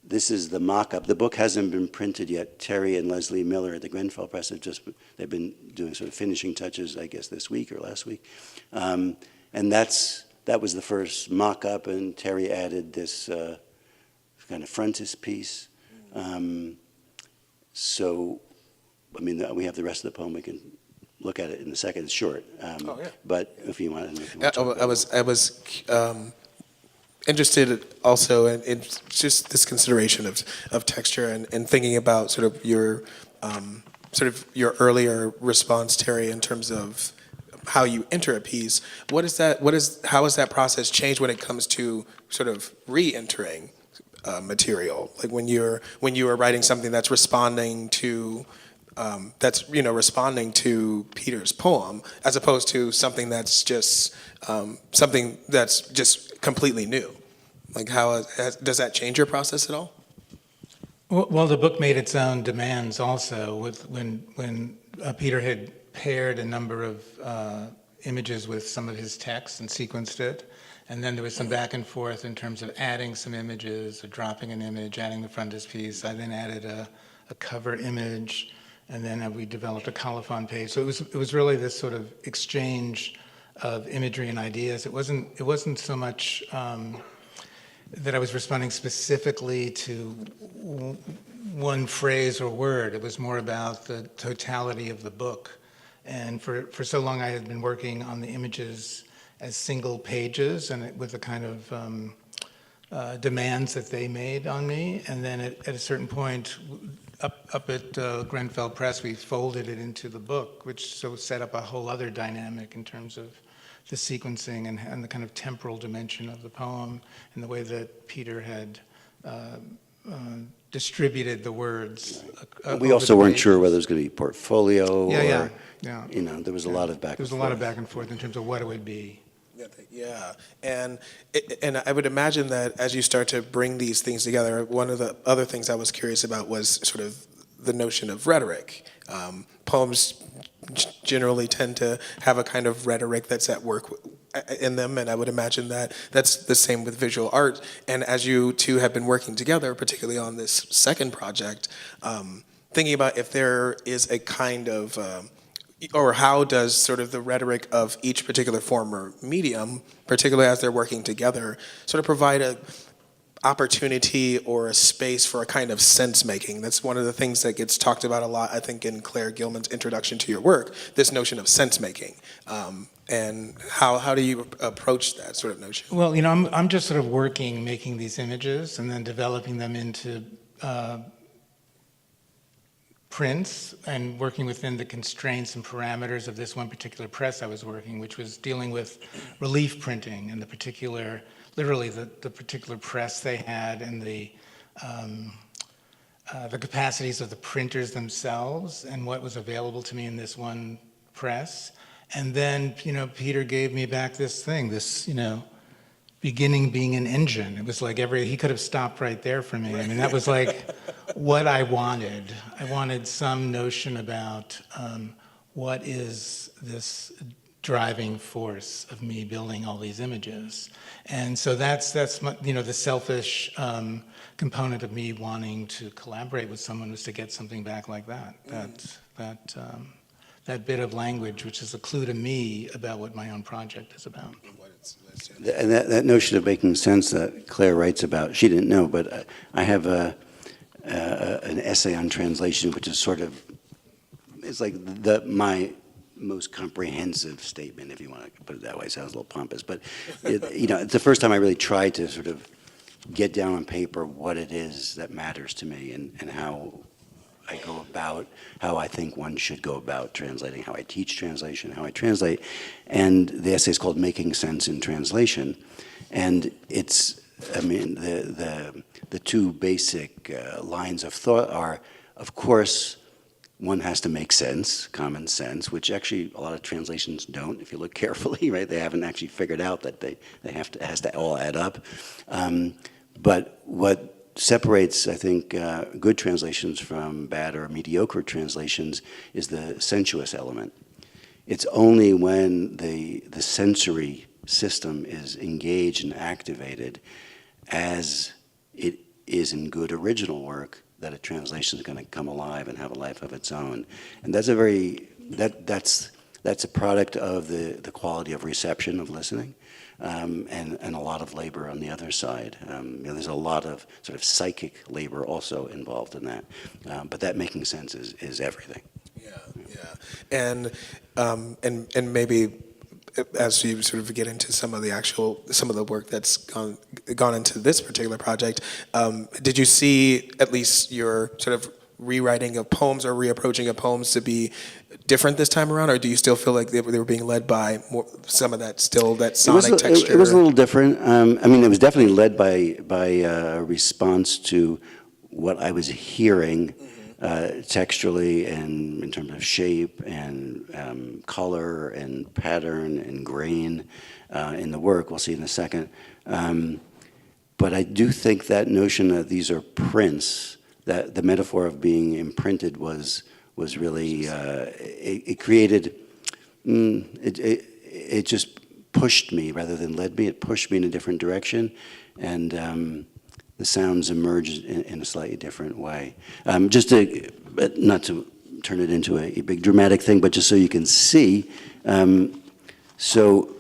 this is the mock-up. The book hasn't been printed yet. Terry and Leslie Miller at the Grenfell Press they've been doing sort of finishing touches, I guess, this week or last week. And that was the first mock-up, and Terry added this kind of frontispiece. So, I mean, we have the rest of the poem. We can look at it in a second. It's short. But if you want to... I was interested also in just this consideration of texture and thinking about sort of your earlier response, Terry, in terms of how you enter a piece. How has that process changed when it comes to sort of re-entering material? Like when you are writing something that's responding to Peter's poem, as opposed to something that's just completely new. Like does that change your process at all? Well, the book made its own demands also. When Peter had paired a number of images with some of his text and sequenced it, and then there was some back and forth in terms of adding some images or dropping an image, adding the frontispiece. I then added a cover image, and then we developed a colophon page. So it was really this sort of exchange of imagery and ideas. It wasn't so much that I was responding specifically to one phrase or word. It was more about the totality of the book. And for so long I had been working on the images as single pages and with the kind of demands that they made on me. And then at a certain point, up at Grenfell Press, we folded it into the book, which so set up a whole other dynamic in terms of the sequencing and the kind of temporal dimension of the poem and the way that Peter had distributed the words. We also weren't sure whether it was going to be portfolio yeah. There was a lot of back and forth. There was a lot of back and forth in terms of what it would be. Yeah, and I would imagine that as you start to bring these things together, one of the other things I was curious about was sort of the notion of rhetoric. Poems generally tend to have a kind of rhetoric that's at work in them, and I would imagine that that's the same with visual art. And as you two have been working together, particularly on this second project, thinking about if there is a kind of or how does sort of the rhetoric of each particular form or medium, particularly as they're working together, sort of provide a opportunity or a space for a kind of sense making? That's one of the things that gets talked about a lot, I think, in Claire Gilman's introduction to your work, this notion of sense making. And how do you approach that sort of notion? Well, I'm just sort of making these images and then developing them into prints and working within the constraints and parameters of this one particular press I was working, which was dealing with relief printing and literally the particular press they had and the capacities of the printers themselves and what was available to me in this one press. And then, Peter gave me back this thing, beginning being an engine. It was like he could have stopped right there for me. I mean, that was like what I wanted. I wanted some notion about what is this driving force of me building all these images. And so that's the selfish component of me wanting to collaborate with someone, was to get something back like that. That bit of language, which is a clue to me about what my own project is about. And that notion of making sense that Claire writes about, she didn't know, but I have an essay on translation, which is sort of, it's like my most comprehensive statement, if you want to put it that way. It sounds a little pompous, but it's the first time I really tried to sort of get down on paper what it is that matters to me and how I go about, how I think one should go about translating, how I teach translation, how I translate. And the essay is called Making Sense in Translation. And it's, the two basic lines of thought are, of course, one has to make sense, common sense, which actually a lot of translations don't, if you look carefully, right? They haven't actually figured out that it has to all add up. But what separates, I think, good translations from bad or mediocre translations is the sensuous element. It's only when the sensory system is engaged and activated, as it is in good original work, that a translation is going to come alive and have a life of its own. And that's that's a product of the quality of reception, of listening. And a lot of labor on the other side. There's a lot of sort of psychic labor also involved in that. But that making sense is everything. Yeah. And maybe as you sort of get into some of the work that's gone into this particular project, did you see at least your sort of rewriting of poems or reapproaching of poems to be different this time around, or do you still feel like they were being led by some of that sonic texture? It was a little different. It was definitely led by a response to what I was hearing texturally and in terms of shape and color and pattern and grain in the work. We'll see in a second. But I do think that notion that these are prints, that the metaphor of being imprinted was really, it created, it just pushed me rather than led me. It pushed me in a different direction, and the sounds emerged in a slightly different way. Just not to turn it into a big dramatic thing, but just so you can see. So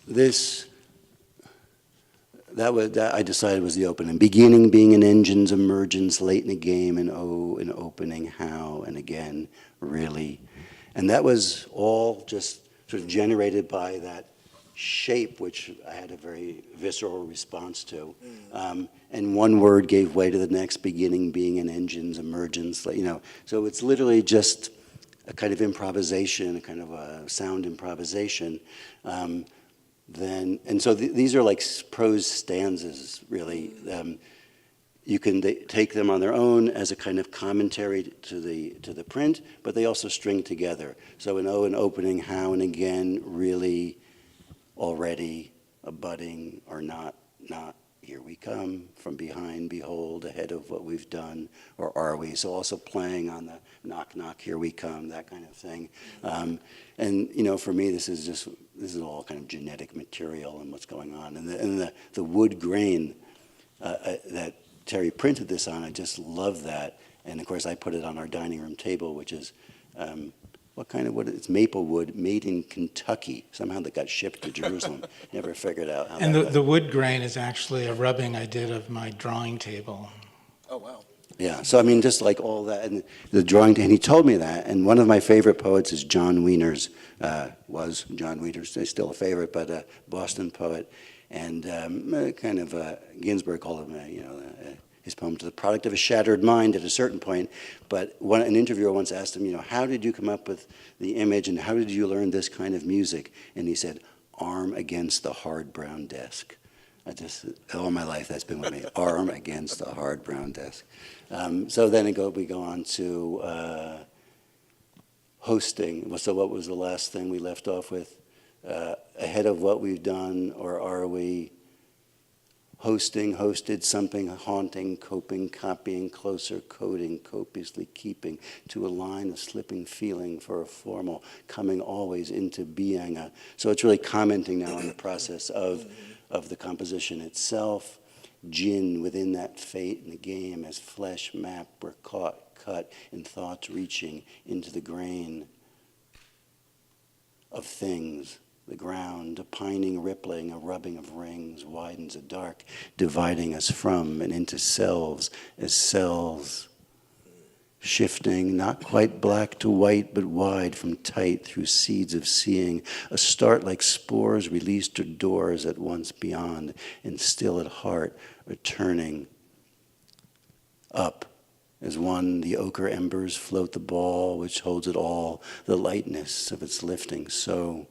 this, that I decided was the opening. Beginning being an engine's emergence, late in a game, and oh, an opening, how, and again, really. And that was all just sort of generated by that shape, which I had a very visceral response to. And one word gave way to the next, beginning being an engine's emergence, So it's literally just a kind of improvisation, a kind of a sound improvisation. So these are like prose stanzas, really. You can take them on their own as a kind of commentary to the print, but they also string together. So an opening, how, and again, really, already, a budding, or not, here we come, from behind, behold, ahead of what we've done, or are we? So also playing on the knock, knock, here we come, that kind of thing. And for me, this is all kind of genetic material and what's going on. And the wood grain that Terry printed this on, I just love that. And of course, I put it on our dining room table, which is what kind of wood? It's maple wood made in Kentucky. Somehow that got shipped to Jerusalem. Never figured out how And that got. the wood grain is actually a rubbing I did of my drawing table. Oh, wow. Yeah, so I mean, just like all that, and the drawing, and he told me that, and one of my favorite poets is John Wiener's, was John Wiener's, he's still a favorite, but a Boston poet, and Ginsberg called him, his poem to the product of a shattered mind at a certain point, but an interviewer once asked him, how did you come up with the image, and how did you learn this kind of music? And he said, arm against the hard brown desk. All my life that's been with me, arm against the hard brown desk. So then we go on to hosting. So what was the last thing we left off with? Ahead of what we've done, or are we hosted something, haunting, coping, copying, closer, coding, copiously keeping, to align a slipping feeling for a formal, coming always into being. So it's really commenting now on the process of the composition itself. Gin within that fate in the game as flesh map were cut in thoughts reaching into the grain of things. The ground, a pining rippling, a rubbing of rings, widens a dark, dividing us from and into selves as cells. Shifting, not quite black to white, but wide from tight through seeds of seeing, a start like spores released to doors at once beyond, and still at heart, returning up. As one, the ochre embers float the ball, which holds it all, the lightness of its lifting, so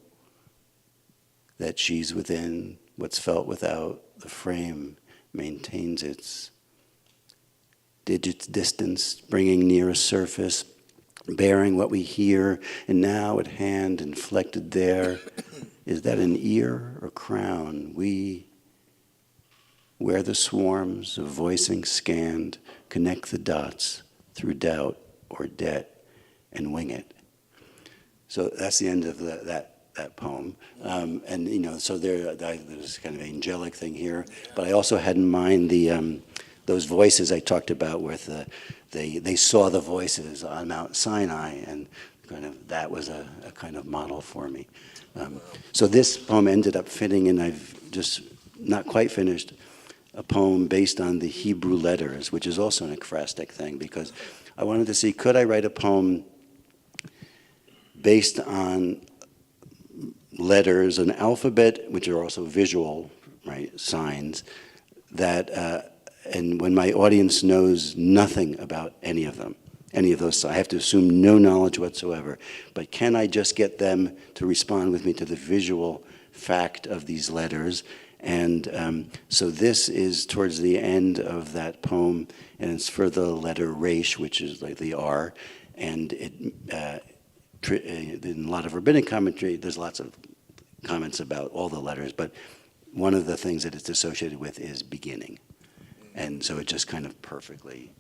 that she's within, what's felt without, the frame maintains its digits distance, bringing near a surface, bearing what we hear, and now at hand, inflected there. Is that an ear or crown? We, where the swarms of voicing scanned, connect the dots through doubt or debt and wing it. So that's the end of that poem. So there's kind of angelic thing here, but I also had in mind those voices I talked about with they saw the voices on Mount Sinai, and kind of that was a kind of model for me. So this poem ended up fitting in. I've just not quite finished a poem based on the Hebrew letters, which is also an ekphrastic thing, because I wanted to see, could I write a poem based on letters, an alphabet, which are also visual, right, signs, that, and when my audience knows nothing about any of them, any of those, I have to assume no knowledge whatsoever, but can I just get them to respond with me to the visual fact of these letters? And so this is towards the end of that poem, and it's for the letter Resh, which is like the R, and it, in a lot of rabbinic commentary, there's lots of comments about all the letters, but one of the things that it's associated with is beginning. And so it just kind of perfectly,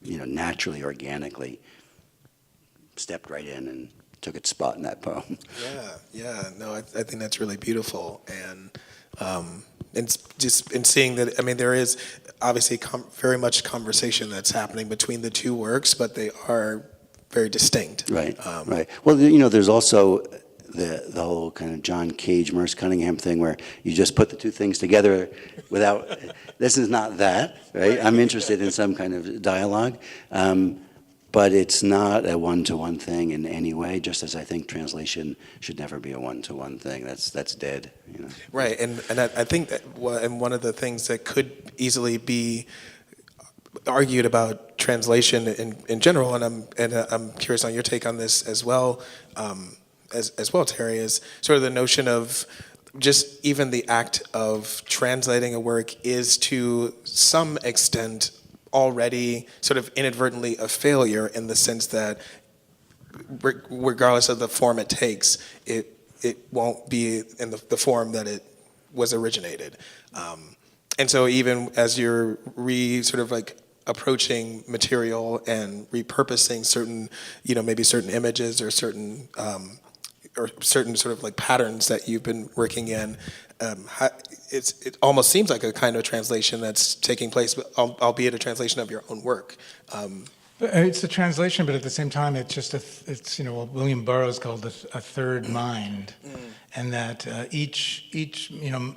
naturally, organically stepped right in and took its spot in that poem. No, I think that's really beautiful. And just in seeing that, I mean, there is obviously very much conversation that's happening between the two works, but they are very distinct. Right, right. Well, there's also the whole kind of John Cage, Merce Cunningham thing where you just put the two things together without, this is not that, right? I'm interested in some kind of dialogue, but it's not a one-to-one thing in any way, just as I think translation should never be a one-to-one thing. That's dead, Right, and I think that one of the things that could easily be argued about translation in general, and I'm curious on your take on this as well, Terry, is sort of the notion of just even the act of translating a work is to some extent already sort of inadvertently a failure, in the sense that regardless of the form it takes, it won't be in the form that it was originated. And so even as you're sort of like approaching material and repurposing certain, maybe certain images or certain or certain sort of like patterns that you've been working in. It almost seems like a kind of translation that's taking place, albeit a translation of your own work. It's a translation, but at the same time, it's just it's what William Burroughs called a third mind, and that each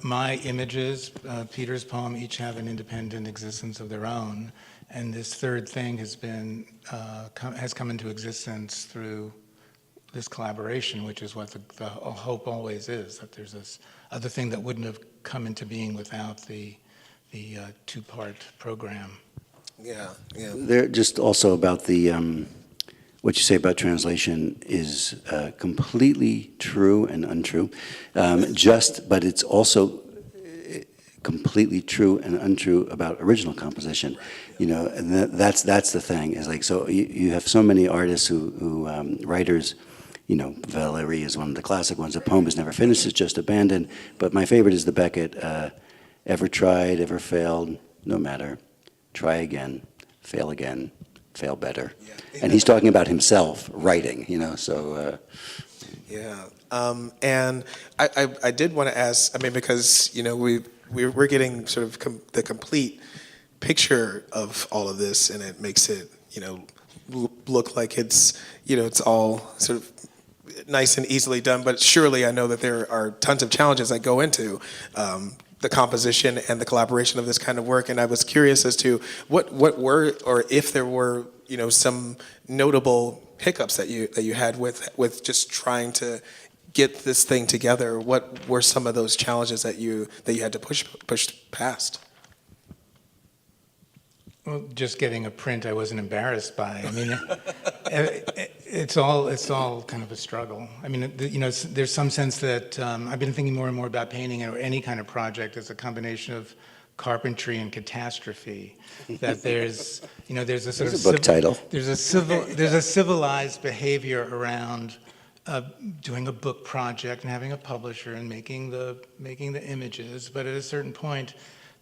my images, Peter's poem, each have an independent existence of their own, and this third thing has come into existence through this collaboration, which is what the hope always is, that there's this other thing that wouldn't have come into being without the two-part program. Yeah. They're just also about what you say about translation is completely true and untrue. But it's also completely true and untrue about original composition. And that's the thing. Is like, so you have so many artists who writers. Valery is one of the classic ones. A poem is never finished; it's just abandoned. But my favorite is the Beckett. Ever tried, ever failed, no matter. Try again, fail better. Yeah. And he's talking about himself writing, so. Yeah, and I did want to ask, because, we're getting sort of the complete picture of all of this, and it makes it, look like it's, it's all sort of nice and easily done, but surely I know that there are tons of challenges that go into the composition and the collaboration of this kind of work, and I was curious as to what were, or if there were, some notable hiccups that you had with just trying to get this thing together. What were some of those challenges that you had to push past? Well, just getting a print I wasn't embarrassed by. It's all kind of a struggle. There's some sense that I've been thinking more and more about painting or any kind of project as a combination of carpentry and catastrophe. That there's a sort of book title. There's a civilized behavior around doing a book project and having a publisher and making the images, but at a certain point,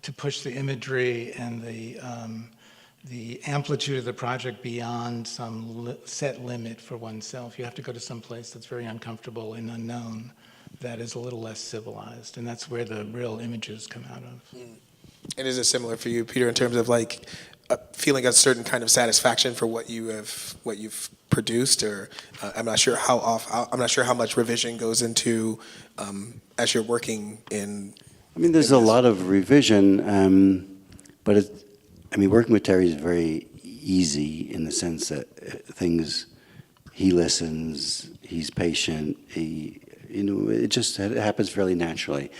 to push the imagery and the amplitude of the project beyond some set limit for oneself, you have to go to some place that's very uncomfortable and unknown, that is a little less civilized, and that's where the real images come out of. And is it similar for you, Peter, in terms of like feeling a certain kind of satisfaction for what you've produced, or I'm not sure how much revision goes into as you're working in. There's a lot of revision, but working with Terry is very easy in the sense that he listens, he's patient, it happens fairly naturally.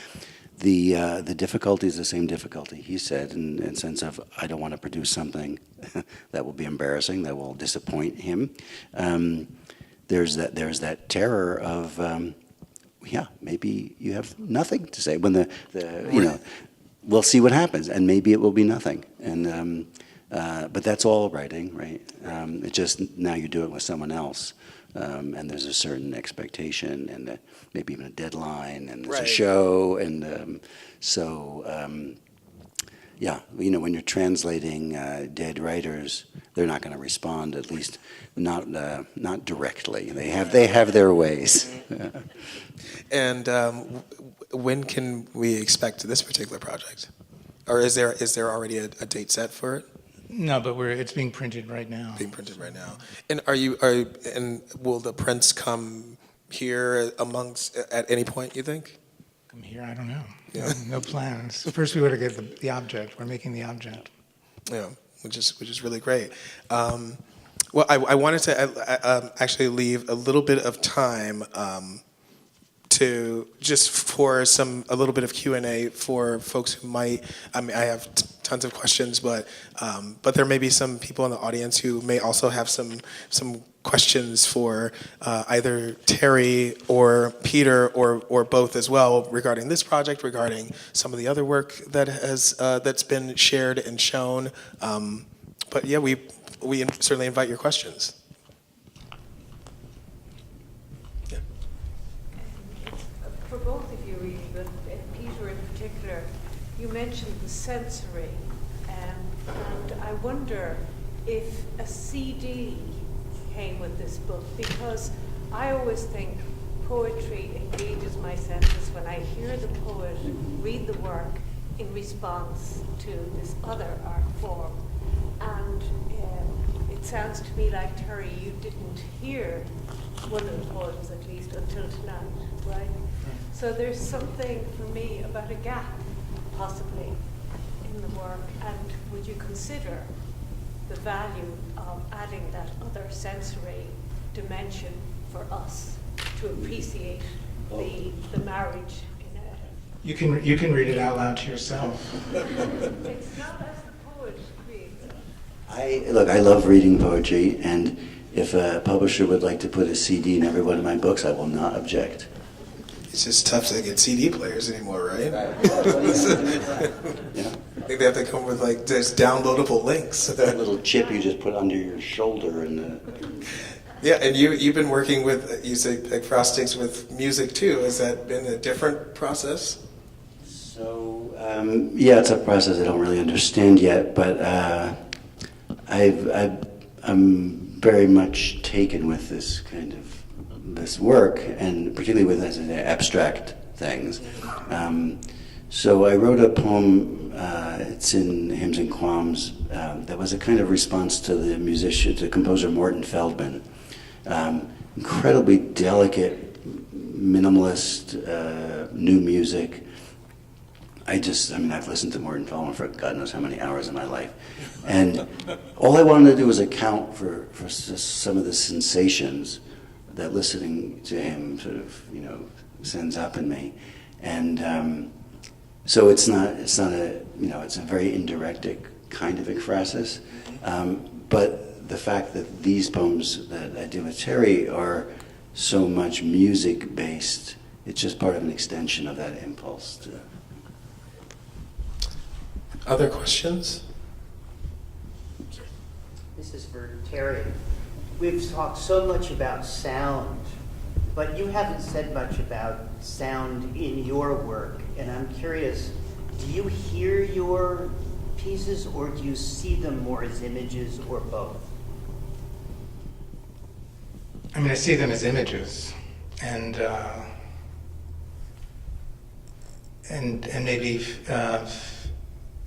The difficulty is the same difficulty, he said, in the sense of, I don't want to produce something that will be embarrassing, that will disappoint him. There's that terror of, maybe you have nothing to say. When we'll see what happens, and maybe it will be nothing. And but that's all writing, right? It's just now you do it with someone else, and there's a certain expectation, and maybe even a deadline, and there's a show, and when you're translating dead writers, they're not going to respond, at least not directly. They have their ways. And when can we expect this particular project, or is there already a date set for it? No, but it's being printed right now. And and will the prints come here at any point, you think? Come here? I don't know. Yeah. No plans. First, we want to get the object. We're making the object. Yeah, which is really great. Well, I wanted to actually leave a little bit of time for a little bit of Q&A for folks who might. I have tons of questions, but there may be some people in the audience who may also have some questions for either Terry or Peter or both as well regarding this project, regarding some of the other work that's been shared and shown. But yeah, we certainly invite your questions. Yeah. For both of you, really, but Peter in particular, you mentioned the sensory, and I wonder if a CD came with this book, because I always think poetry engages my senses when I hear the poet read the work in response to this other art form. And it sounds to me like, Terry, you didn't hear one of the poems, at least, until tonight, right? So there's something for me about a gap, possibly, in the work. And would you consider the value of adding that other sensory dimension for us to appreciate the marriage in a... You can read it out loud to yourself. It's not as the poet creates it. I love reading poetry, and if a publisher would like to put a CD in every one of my books, I will not object. It's just tough to get CD players anymore, right? Yeah. I think they have to come with like this downloadable links. That little chip you just put under your shoulder and. Yeah, and you've been working with, you say, like frostings with music too. Has that been a different process? So yeah, it's a process I don't really understand yet, but I'm very much taken with this kind of this work, and particularly with as abstract things. So I wrote a poem. It's in Hymns and Qualms. That was a kind of response to the composer Morton Feldman. Incredibly delicate, minimalist, new music. I've listened to Morton Feldman for God knows how many hours in my life. And all I wanted to do was account for some of the sensations that listening to him sort of, sends up in me. And so it's a very indirect kind of ekphrasis. But the fact that these poems that I do with Terry are so much music-based, it's just part of an extension of that impulse. Other questions? This is for Terry. We've talked so much about sound, but you haven't said much about sound in your work. And I'm curious, do you hear your pieces or do you see them more as images or both? I see them as images, and maybe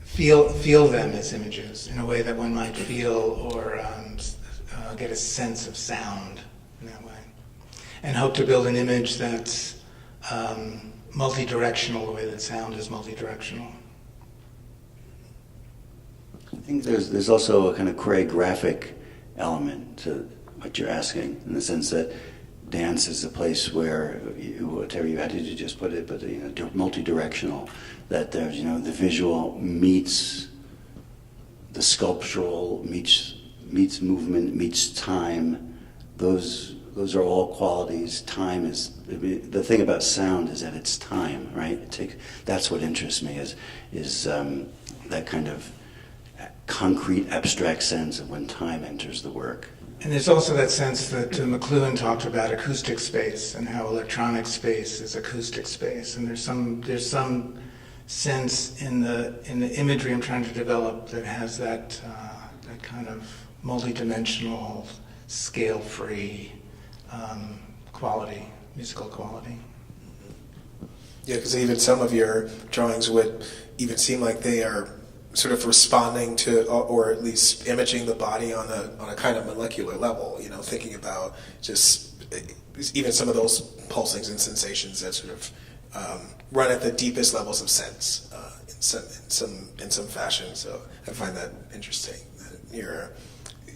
feel them as images in a way that one might feel or get a sense of sound in that way, and hope to build an image that's multi-directional the way that sound is multi-directional. I think there's also a kind of choreographic element to what you're asking, in the sense that dance is a place where, Terry, how did you just put it, but multi-directional, that there's, the visual meets the sculptural, meets movement, meets time. Those are all qualities. Time is, the thing about sound is that it's time, right? That's what interests me, is that kind of concrete, abstract sense of when time enters the work. And there's also that sense that McClain talked about acoustic space and how electronic space is acoustic space. And there's some sense in the imagery I'm trying to develop that has that kind of multidimensional, scale-free quality, musical quality. Yeah, because even some of your drawings would even seem like they are sort of responding to, or at least imaging the body on a kind of molecular level, thinking about just even some of those pulsings and sensations that sort of run at the deepest levels of sense in some fashion. So I find that interesting, that you're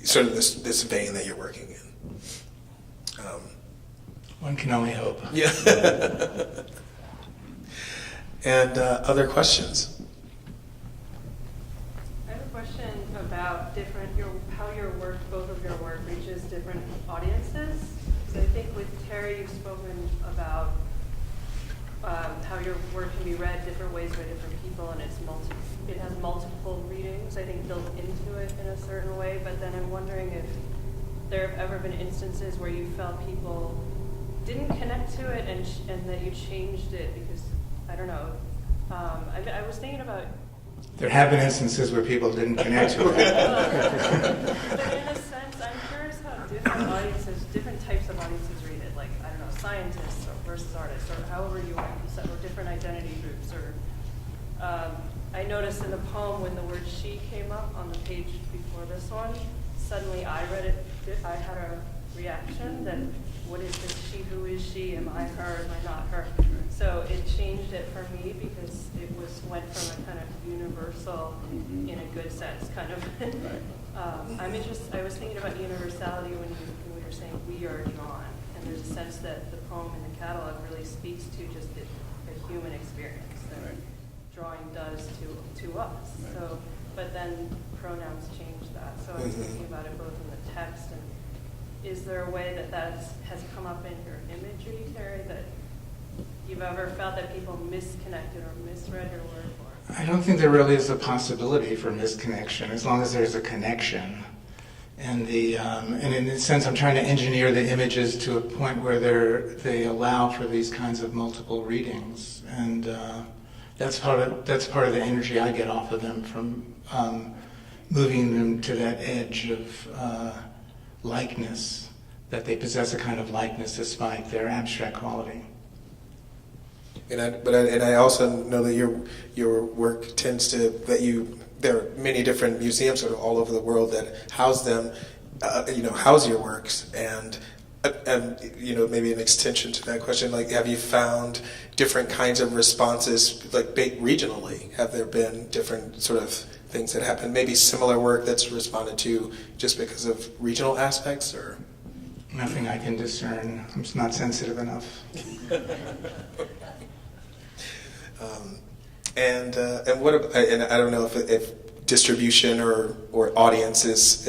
sort of this vein that you're working in. One can only hope. Yeah. And other questions? About how your work, both of your work, reaches different audiences. So I think with Terry, you've spoken about how your work can be read different ways by different people, and it has multiple readings, I think, built into it in a certain way. But then I'm wondering if there have ever been instances where you felt people didn't connect to it, and that you changed it because, I don't know. I was thinking about. There have been instances where people didn't connect to it. But in a sense, I'm curious how different types of audiences read it. Like, I don't know, scientists versus artist, or however you want to set, or different identity groups, or I noticed in the poem when the word she came up on the page before this one, suddenly I read it, I had a reaction that, what is this she, who is she, am I her, am I not her? So it changed it for me because it went from a kind of universal, in a good sense, kind of. I was thinking about universality when we were saying we are John, and there's a sense that the poem in the catalog really speaks to just the human experience that drawing does to us. So, but then pronouns change that. So I was thinking about it both in the text and is there a way that has come up in your imagery, Terry, that you've ever felt that people misconnected or misread your work? Or? I don't think there really is a possibility for misconnection as long as there's a connection. And in a sense, I'm trying to engineer the images to a point where they allow for these kinds of multiple readings, and that's part of the energy I get off of them from moving them to that edge of likeness, that they possess a kind of likeness despite their abstract quality. And I also know that your work tends to there are many different museums sort of all over the world that house them, house your works, and maybe an extension to that question, like have you found different kinds of responses, like regionally? Have there been different sort of things that happen, maybe similar work that's responded to just because of regional aspects, or? Nothing I can discern. I'm just not sensitive enough. And I don't know if distribution or audiences.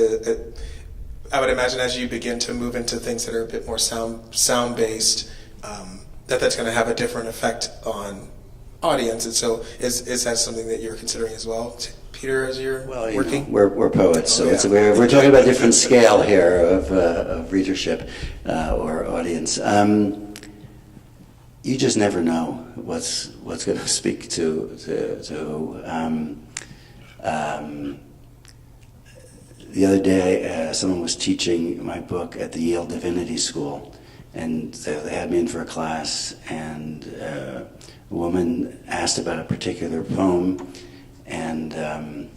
I would imagine as you begin to move into things that are a bit more sound based, that's going to have a different effect on audiences. So is that something that you're considering as well, Peter, as you're working? We're poets, so we're talking about a different scale here of readership or audience. You just never know what's going to speak to the other day, someone was teaching my book at the Yale Divinity School, and they had me in for a class, and a woman asked about a particular poem, and the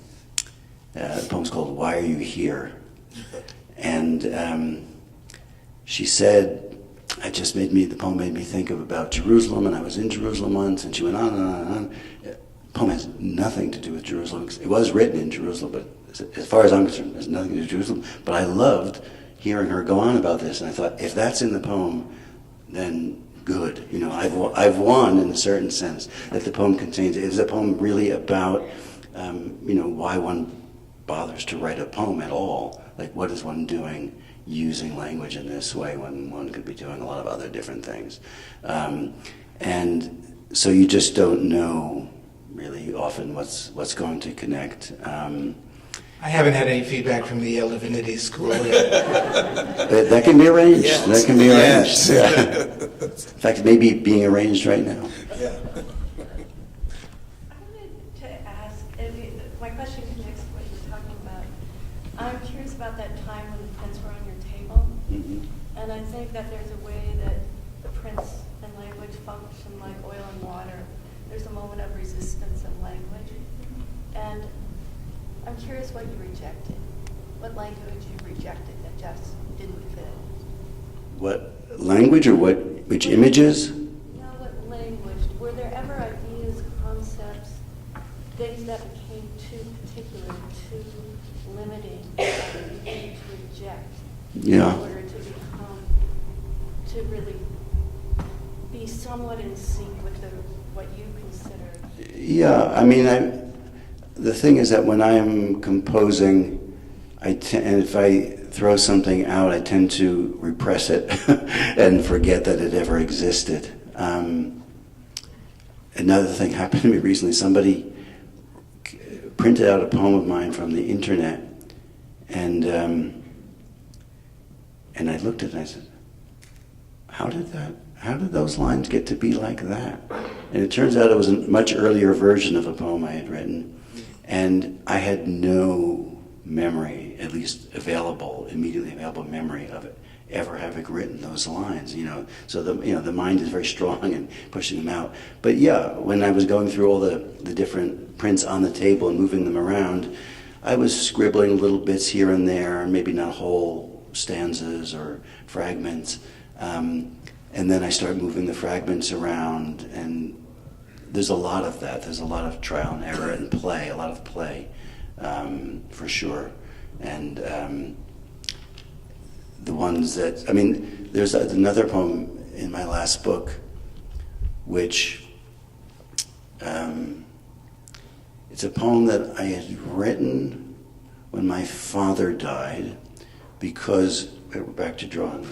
poem's called "Why Are You Here?" And she said, the poem made me think about Jerusalem, and I was in Jerusalem once, and she went on and on and on. The poem has nothing to do with Jerusalem. It was written in Jerusalem, but as far as I'm concerned, it has nothing to do with Jerusalem. But I loved hearing her go on about this, and I thought, if that's in the poem, then good. I've won in a certain sense that the poem contains. Is the poem really about, why one bothers to write a poem at all? Like, what is one doing using language in this way when one could be doing a lot of other different things? And so you just don't know really often what's going to connect. I haven't had any feedback from the Yale Divinity School yet. That can be arranged. Yes. That can be arranged. Yes. Yeah. In fact, it may be being arranged right now. Yeah. I wanted to ask, my question connects to what you were talking about. I'm curious about that time when the prints were on your table. Mm-hmm. And I think that there's a way that the prints and language function like oil and water. There's a moment of resistance in language. And I'm curious what you rejected. What language you rejected that just didn't fit? What language or which images? No, what language? Were there ever ideas, concepts, things that became too particular, too limiting, that you needed to reject in order to really be somewhat in sync with what you consider? Yeah, the thing is that when I am composing, and if I throw something out, I tend to repress it and forget that it ever existed. Another thing happened to me recently. Somebody printed out a poem of mine from the internet, and I looked at it and I said, how did those lines get to be like that? And it turns out it was a much earlier version of a poem I had written, and I had no memory, at least immediately available memory of ever having written those lines, So the mind is very strong in pushing them out. But yeah, when I was going through all the different prints on the table and moving them around, I was scribbling little bits here and there, maybe not whole stanzas or fragments. And then I started moving the fragments around, and there's a lot of that. There's a lot of trial and error and play, a lot of play, for sure. And the ones that, there's another poem in my last book, which it's a poem that I had written when my father died, because, back to drawing,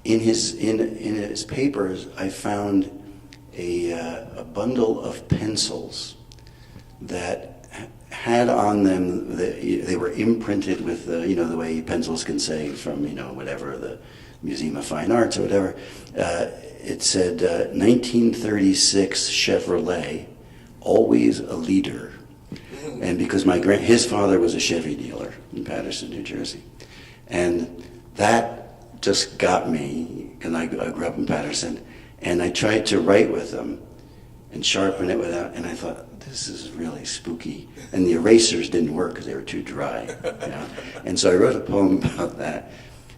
in his papers, I found a bundle of pencils that had on them, they were imprinted with the way pencils can say from whatever, the Museum of Fine Arts or whatever. It said 1936 Chevrolet, always a leader. And because his father was a Chevy dealer in Paterson, New Jersey, and that just got me, because I grew up in Paterson, and I tried to write with them and sharpen it without, and I thought, this is really spooky. And the erasers didn't work because they were too dry. And so I wrote a poem about that.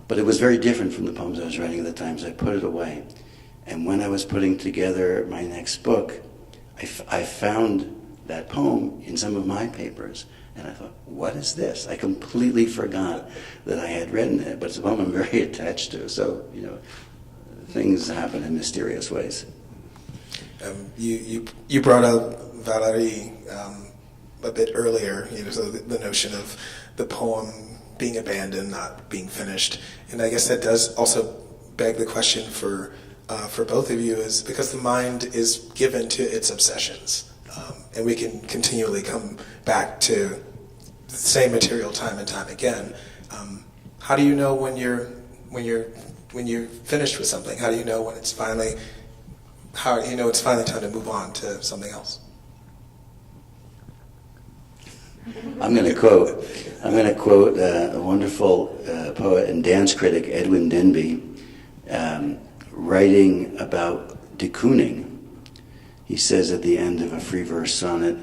But it was very different from the poems I was writing at the time, so I put it away. And when I was putting together my next book, I found that poem in some of my papers. And I thought, what is this? I completely forgot that I had written it, but it's a poem I'm very attached to. So, things happen in mysterious ways. You brought up Valérie a bit earlier, so the notion of the poem being abandoned, not being finished, and I guess that does also beg the question for both of you, is because the mind is given to its obsessions, and we can continually come back to the same material time and time again. How do you know when you're finished with something? How do you know when it's finally? How do you know it's finally time to move on to something else? I'm going to quote a wonderful poet and dance critic, Edwin Denby, writing about de Kooning. He says at the end of a free verse sonnet,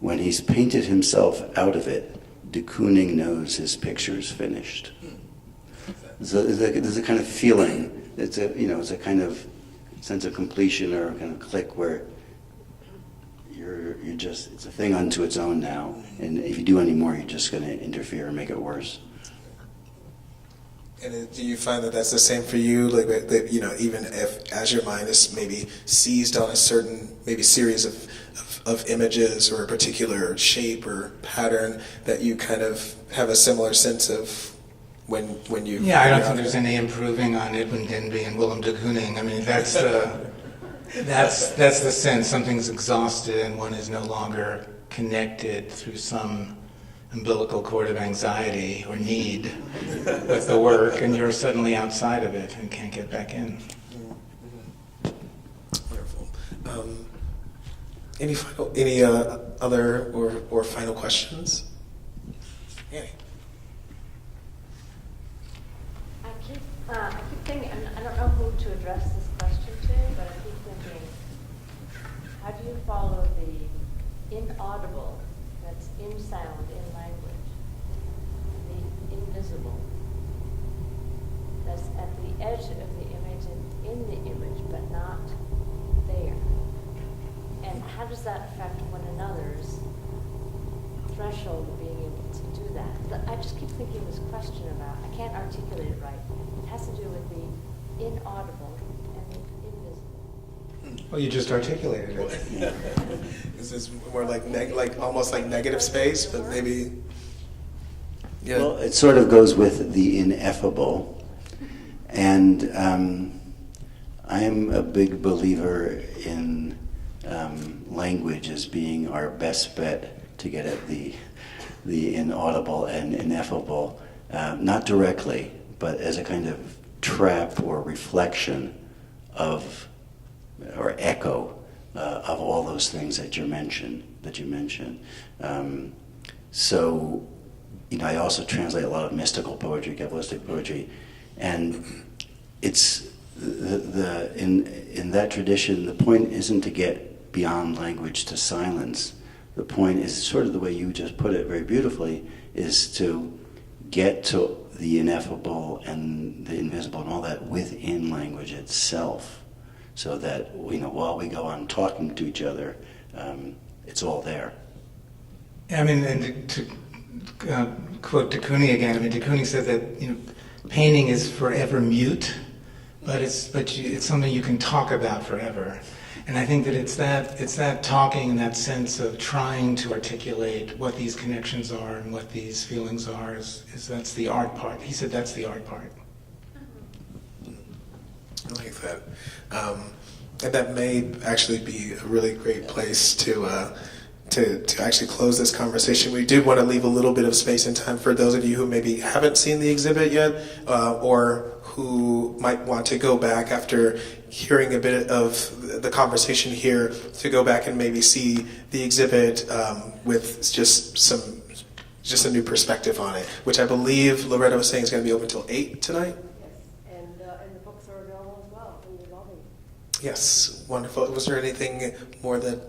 when he's painted himself out of it, de Kooning knows his picture's finished. There's a kind of feeling. It's a kind of sense of completion or a kind of click where you're just, it's a thing unto its own now, and if you do any more, you're just going to interfere and make it worse. And do you find that that's the same for you? Like, even if as your mind is maybe seized on a certain maybe series of images or a particular shape or pattern, that you kind of have a similar sense of when you. Yeah, I don't think there's any improving on Edwin Denby and Willem de Kooning. That's the sense. Something's exhausted and one is no longer connected through some umbilical cord of anxiety or need with the work, and you're suddenly outside of it and can't get back in. Wonderful. Any other or final questions? Annie. I keep thinking, and I don't know who to address this question to, but I keep thinking, how do you follow the inaudible that's in sound, in language, the invisible that's at the edge of the image and in the image, but not there? And how does that affect one another's threshold of being able to do that? I just keep thinking this question about, I can't articulate it right. It has to do with the inaudible and the invisible. Well, you just articulated it. This is more like almost like negative space, but maybe. Yeah. Well, it sort of goes with the ineffable, and I am a big believer in language as being our best bet to get at the inaudible and ineffable, not directly, but as a kind of trap or reflection of, or echo of all those things that you mentioned. So I also translate a lot of mystical poetry, Kabbalistic poetry, and it's in that tradition, the point isn't to get beyond language to silence. The point is sort of the way you just put it very beautifully, is to get to the ineffable and the invisible and all that within language itself, so that while we go on talking to each other, it's all there. I mean, and to quote de Kooning again, I mean, de Kooning said that painting is forever mute, but it's something you can talk about forever. And I think that it's that talking and that sense of trying to articulate what these connections are and what these feelings are is that's the art part. He said that's the art part. I like that. And that may actually be a really great place to actually close this conversation. We did want to leave a little bit of space and time for those of you who maybe haven't seen the exhibit yet, or who might want to go back after hearing a bit of the conversation here, to go back and maybe see the exhibit with just a new perspective on it, which I believe Loretta was saying is going to be open until 8 tonight. Yes, and the books are available as well in the lobby. Yes, wonderful. Was there anything more that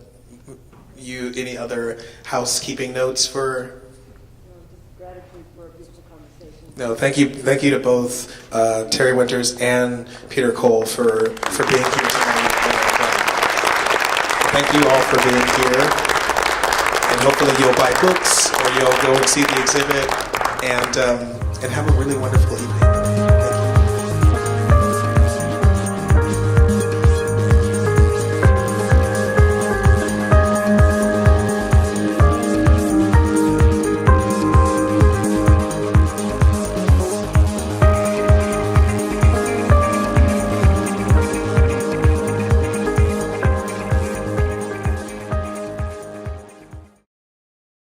any other housekeeping notes for? Just gratitude for a beautiful conversation. No, thank you to both Terry Winters and Peter Cole for being here tonight. Thank you all for being here, and hopefully you'll buy books or you'll go and see the exhibit, and have a really wonderful evening.